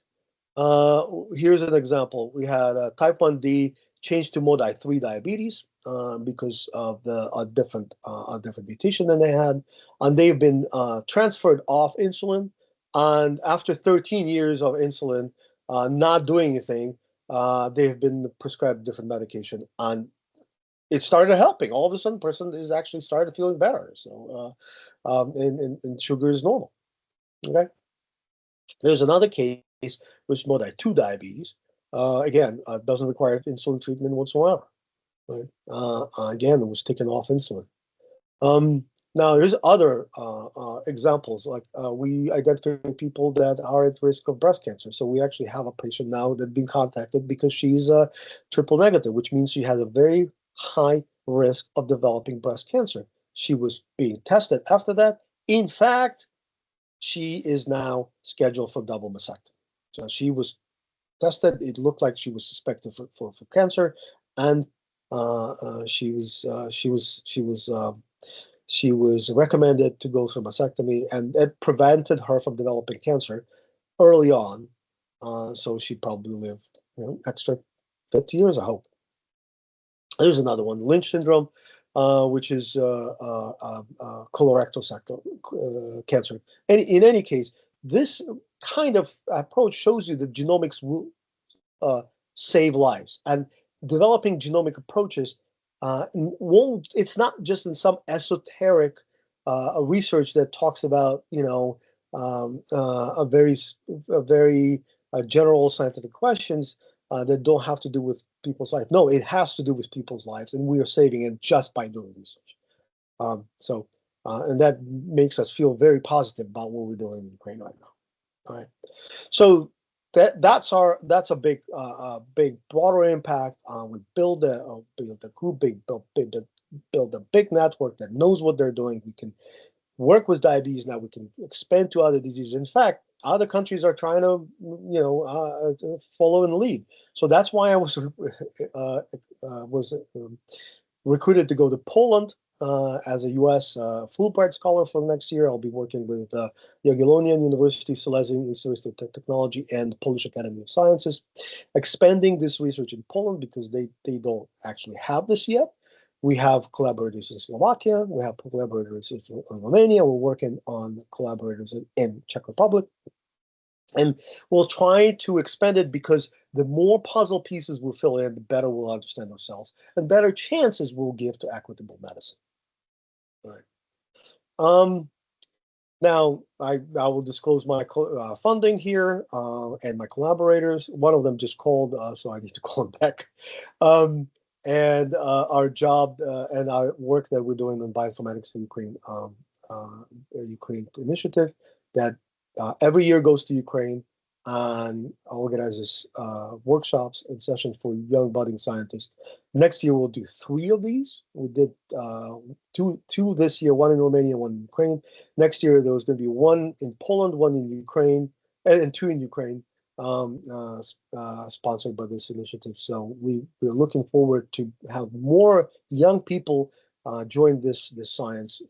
here's an example. We had a type 1D changed to MODI 3 diabetes because of a different mutation than they had, and they've been transferred off insulin. And after 13 years of insulin not doing anything, they've been prescribed different medication, and it started helping. All of a sudden, the person is actually started feeling better. So, and sugar is normal. Okay. There's another case with MODI 2 diabetes. Again, doesn't require insulin treatment whatsoever. Right? Again, it was taken off insulin. Now, there's other examples, like we identify people that are at risk of breast cancer. So we actually have a patient now that's been contacted because she's triple negative, which means she has a very high risk of developing breast cancer. She was being tested after that. In fact, she is now scheduled for double mastectomy. So she was tested. It looked like she was suspected for cancer, and she was recommended to go through mastectomy, and it prevented her from developing cancer early on. So she probably lived, extra 50 years, I hope. There's another one, Lynch syndrome, which is colorectal cancer. And in any case, this kind of approach shows you that genomics will save lives. And developing genomic approaches won't. It's not just in some esoteric research that talks about a very general scientific questions that don't have to do with people's lives. No, it has to do with people's lives, and we are saving it just by doing research. And that makes us feel very positive about what we're doing in Ukraine right now. All right, so that's a big broader impact. We build a group, build a big network that knows what they're doing. We can work with diabetes now. We can expand to other diseases. In fact, other countries are trying to, follow in the lead. So that's why I was recruited to go to Poland as a U.S. Fulbright scholar for next year. I'll be working with Jagiellonian University, Silesian Institute of Technology, and Polish Academy of Sciences, expanding this research in Poland because they don't actually have this yet. We have collaborators in Slovakia. We have collaborators in Romania. We're working on collaborators in Czech Republic. And we'll try to expand it because the more puzzle pieces we fill in, the better we'll understand ourselves and better chances we'll give to equitable medicine. All right. Now, I will disclose my funding here and my collaborators. One of them just called, so I need to call him back. And our job and our work that we're doing on bioinformatics for Ukraine, Ukraine initiative that every year goes to Ukraine and organizes workshops and sessions for young budding scientists. Next year, we'll do 3 of these. We did two this year, 1 in Romania, 1 in Ukraine. Next year, there was going to be 1 in Poland, 1 in Ukraine, and 2 in Ukraine. Sponsored by this initiative. So we're looking forward to have more young people join this science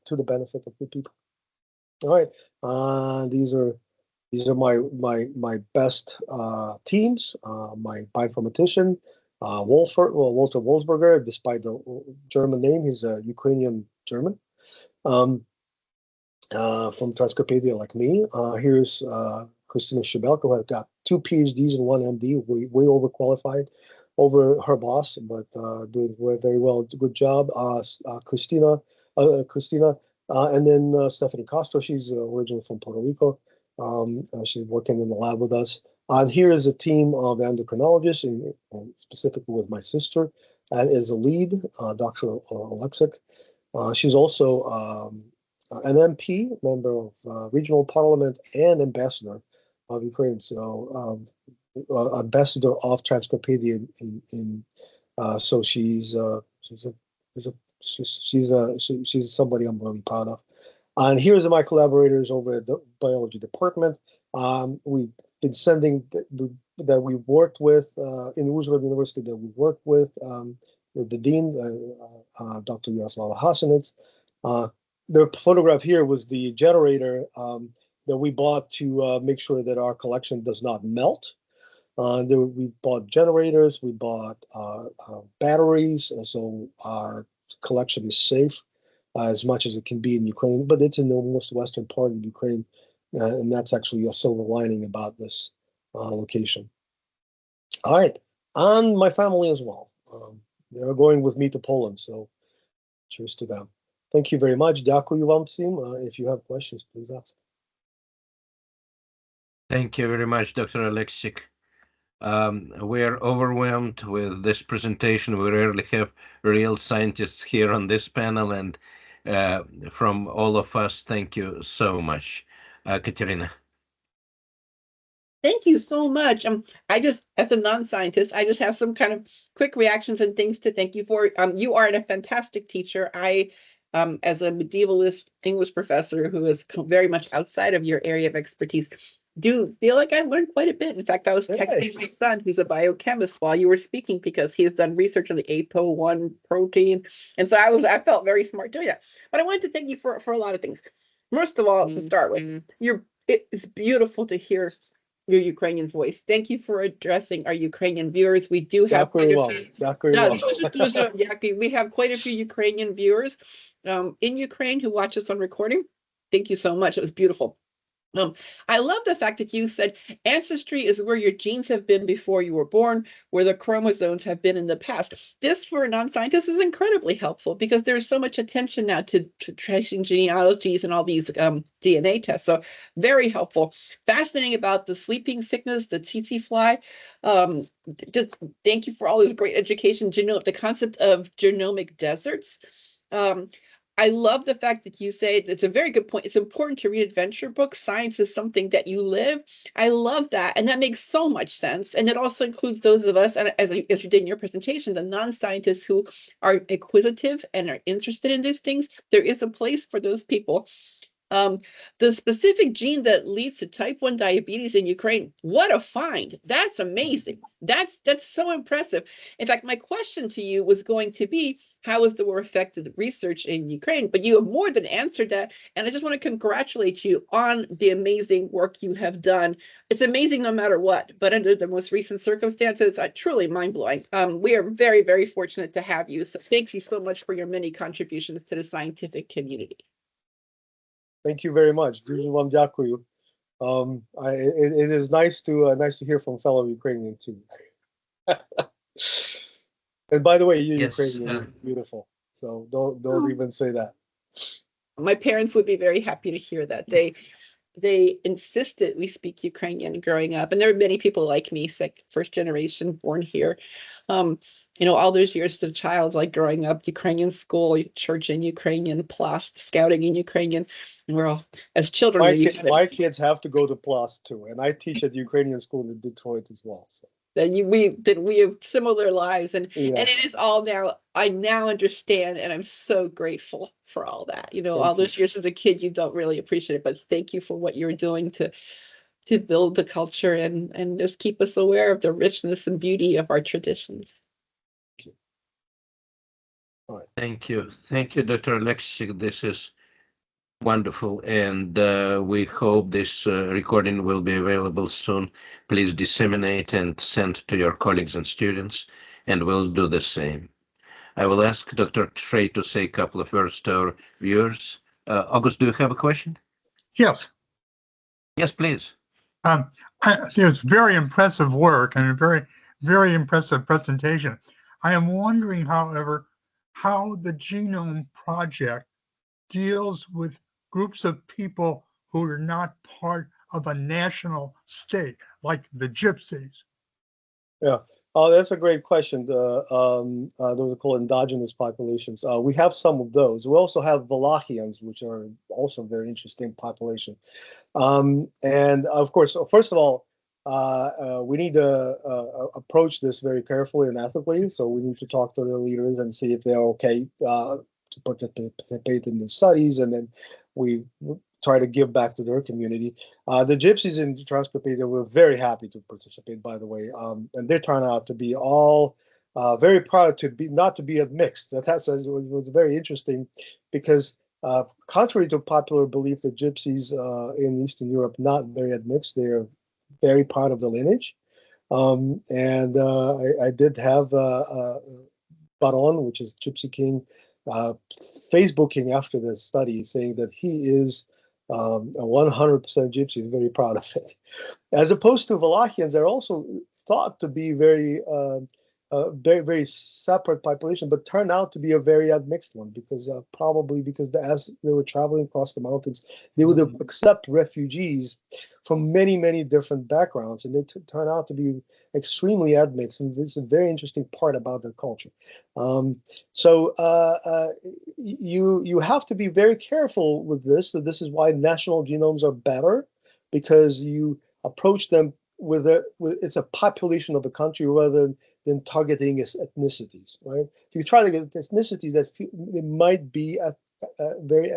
to the benefit of the people. All right, these are my best teams. My bioinformatician, Walter Wolfsberger, despite the German name, he's a Ukrainian German from Transcarpathia, like me. Here's Christina Shebelko, who has got 2 PhDs and 1 MD, way overqualified over her boss, but doing very well. Good job, Christina, and then Stephanie Castro. She's originally from Puerto Rico. She's working in the lab with us. Here is a team of endocrinologists, and specifically with my sister, and is a lead, Dr. Oleksyk. She's also an MP, member of regional parliament, and ambassador of Ukraine. So ambassador of Transcarpathia so she's somebody I'm really proud of. And here's my collaborators over at the biology department. We've been sending that we worked with in Uzhhorod University, that we worked with the dean, Dr. Yaroslava Hasanets. The photograph here was the generator that we bought to make sure that our collection does not melt. We bought generators, we bought batteries, so our collection is safe as much as it can be in Ukraine, but it's in the most western part of Ukraine, and that's actually a silver lining about this location. All right, and my family as well. They're going with me to Poland, so cheers to them. Thank you very much. Дякую вам всім. If you have questions, please ask. Thank you very much, Dr. Oleksyk. We are overwhelmed with this presentation. We rarely have real scientists here on this panel, and from all of us, thank you so much. Katerina. Thank you so much. I just, as a non-scientist, I just have some kind of quick reactions and things to thank you for. You are a fantastic teacher. I, as a medievalist English professor who is very much outside of your area of expertise, do feel like I learned quite a bit. In fact, I was texting my son, who's a biochemist, while you were speaking, because he has done research on the APO1 protein. And so I felt very smart doing that. But I wanted to thank you for a lot of things. First of all, to start with, it's beautiful to hear your Ukrainian voice. Thank you for addressing our Ukrainian viewers. We do have we have quite a few Ukrainian viewers in Ukraine who watch us on recording. Thank you so much. It was beautiful. I love the fact that you said ancestry is where your genes have been before you were born, where the chromosomes have been in the past. This, for a non-scientist, is incredibly helpful because there's so much attention now to tracing genealogies and all these DNA tests. So very helpful. Fascinating about the sleeping sickness, the tsetse fly. Just thank you for all this great education. The concept of genomic deserts. I love the fact that you say it's a very good point. It's important to read adventure books. Science is something that you live. I love that. And that makes so much sense. And it also includes those of us, and as you did in your presentation, the non-scientists who are inquisitive and are interested in these things. There is a place for those people. The specific gene that leads to type 1 diabetes in Ukraine, what a find. That's amazing. That's so impressive. In fact, my question to you was going to be, how has the war affected research in Ukraine? But you have more than answered that. And I just want to congratulate you on the amazing work you have done. It's amazing no matter what, but under the most recent circumstances, truly mind-blowing. We are very, very fortunate to have you. So thank you so much for your many contributions to the scientific community. Thank you very much. It is nice to hear from fellow Ukrainian too. And by the way, you're Ukrainian, you're beautiful. So don't even say that. My parents would be very happy to hear that. They insisted we speak Ukrainian growing up, and there are many people like me, like first generation born here. All those years as a child, like growing up, Ukrainian school, church in Ukrainian, Plast, scouting in Ukrainian. And we're all, as children, my kids have to go to Plast too, and I teach at the Ukrainian school in Detroit as well. So. We have similar lives, and it is all now. I now understand, and I'm so grateful for all that. All those years as a kid, you don't really appreciate it, but thank you for what you're doing to build the culture and just keep us aware of the richness and beauty of our traditions. Thank you, Dr. Oleksyk. This is wonderful, and we hope this recording will be available soon. Please disseminate and send to your colleagues and students, and we'll do the same. I will ask Dr. Trey to say a couple of words to our viewers. August, do you have a question? Yes. Yes, please. There's very impressive work and a very, very impressive presentation. I am wondering, however, how the Genome Project deals with groups of people who are not part of a national state, like the Gypsies. Yeah, Oh, that's a great question. Those are called endogenous populations. We have some of those. We also have Wallachians, which are also a very interesting population. And of course, first of all, we need to approach this very carefully and ethically. So we need to talk to the leaders and see if they're okay to participate in the studies, and then we try to give back to their community. The Gypsies in Transcarpathia were very happy to participate, by the way, and they turned out to be all very proud to be not to be admixed. That was very interesting, because contrary to popular belief, the Gypsies in Eastern Europe not very admixed. They are very proud of the lineage, and I did have Baron, which is Gypsy King, Facebooking after the study, saying that he is a 100% Gypsy, very proud of it. As opposed to Wallachians, they're also thought to be very, very separate population, but turned out to be a very admixed one, because probably because as they were traveling across the mountains, they would accept refugees from many, many different backgrounds, and they turn out to be extremely admixed. And this is a very interesting part about their culture. So you have to be very careful with this. So this is why national genomes are better, because you approach them with it's a population of a country rather than targeting ethnicities, right? If you try to get ethnicities that it might be very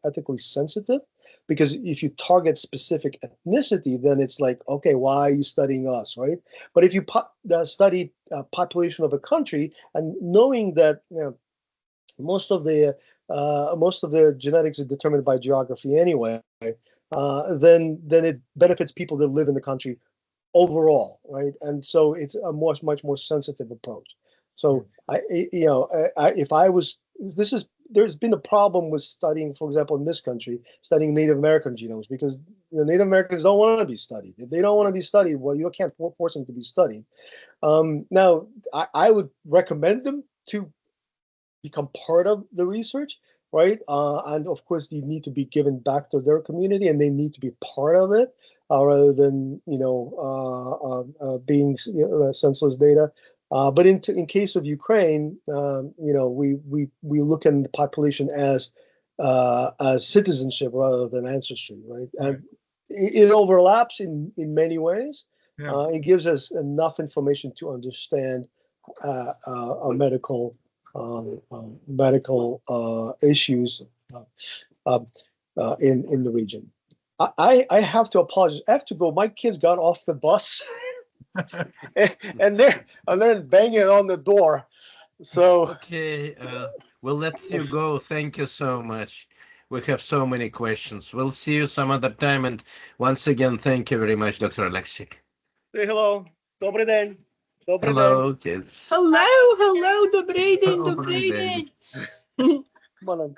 ethically sensitive, because if you target specific ethnicity, then it's like, okay, why are you studying us, right? But if you study population of a country, and knowing that, you know, most of the genetics are determined by geography anyway, then it benefits people that live in the country overall, right? And so it's a much more sensitive approach. So there's been a problem with studying, for example, in this country, studying Native American genomes, because Native Americans don't want to be studied. If they don't want to be studied, well, you can't force them to be studied. Now, I would recommend them to become part of the research, right? And of course, you need to be given back to their community, and they need to be part of it, rather than being senseless data. But in case of Ukraine, we look at the population as citizenship rather than ancestry, right? And it overlaps in many ways. Yeah. It gives us enough information to understand medical issues in the region. I have to apologize. I have to go. My kids got off the bus, and they're banging on the door. So Okay, we'll let you go. Thank you so much. We have so many questions. We'll see you some other time. And once again, thank you very much, Dr. Oleksyk. say hello. Добрий день. Добрий день. Hello, kids. Hello, добрий день, добрий день. Come on.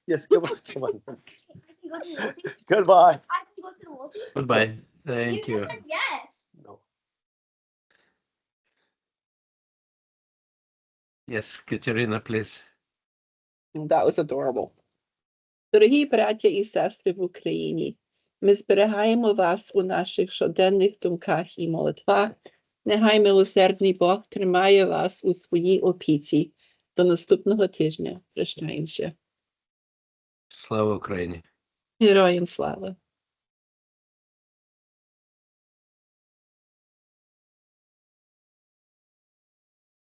Yes, come on. Goodbye. I can go to the wall. Goodbye. Thank you. just said yes. No. Yes, Katerina, please. That was adorable. Дорогі браття і сестри в Україні, ми зберігаємо вас у наших щоденних думках і молитвах. Нехай милосердний Бог тримає вас у своїй опіці. До наступного тижня. Прощаємося. Слава Україні. Героям слава.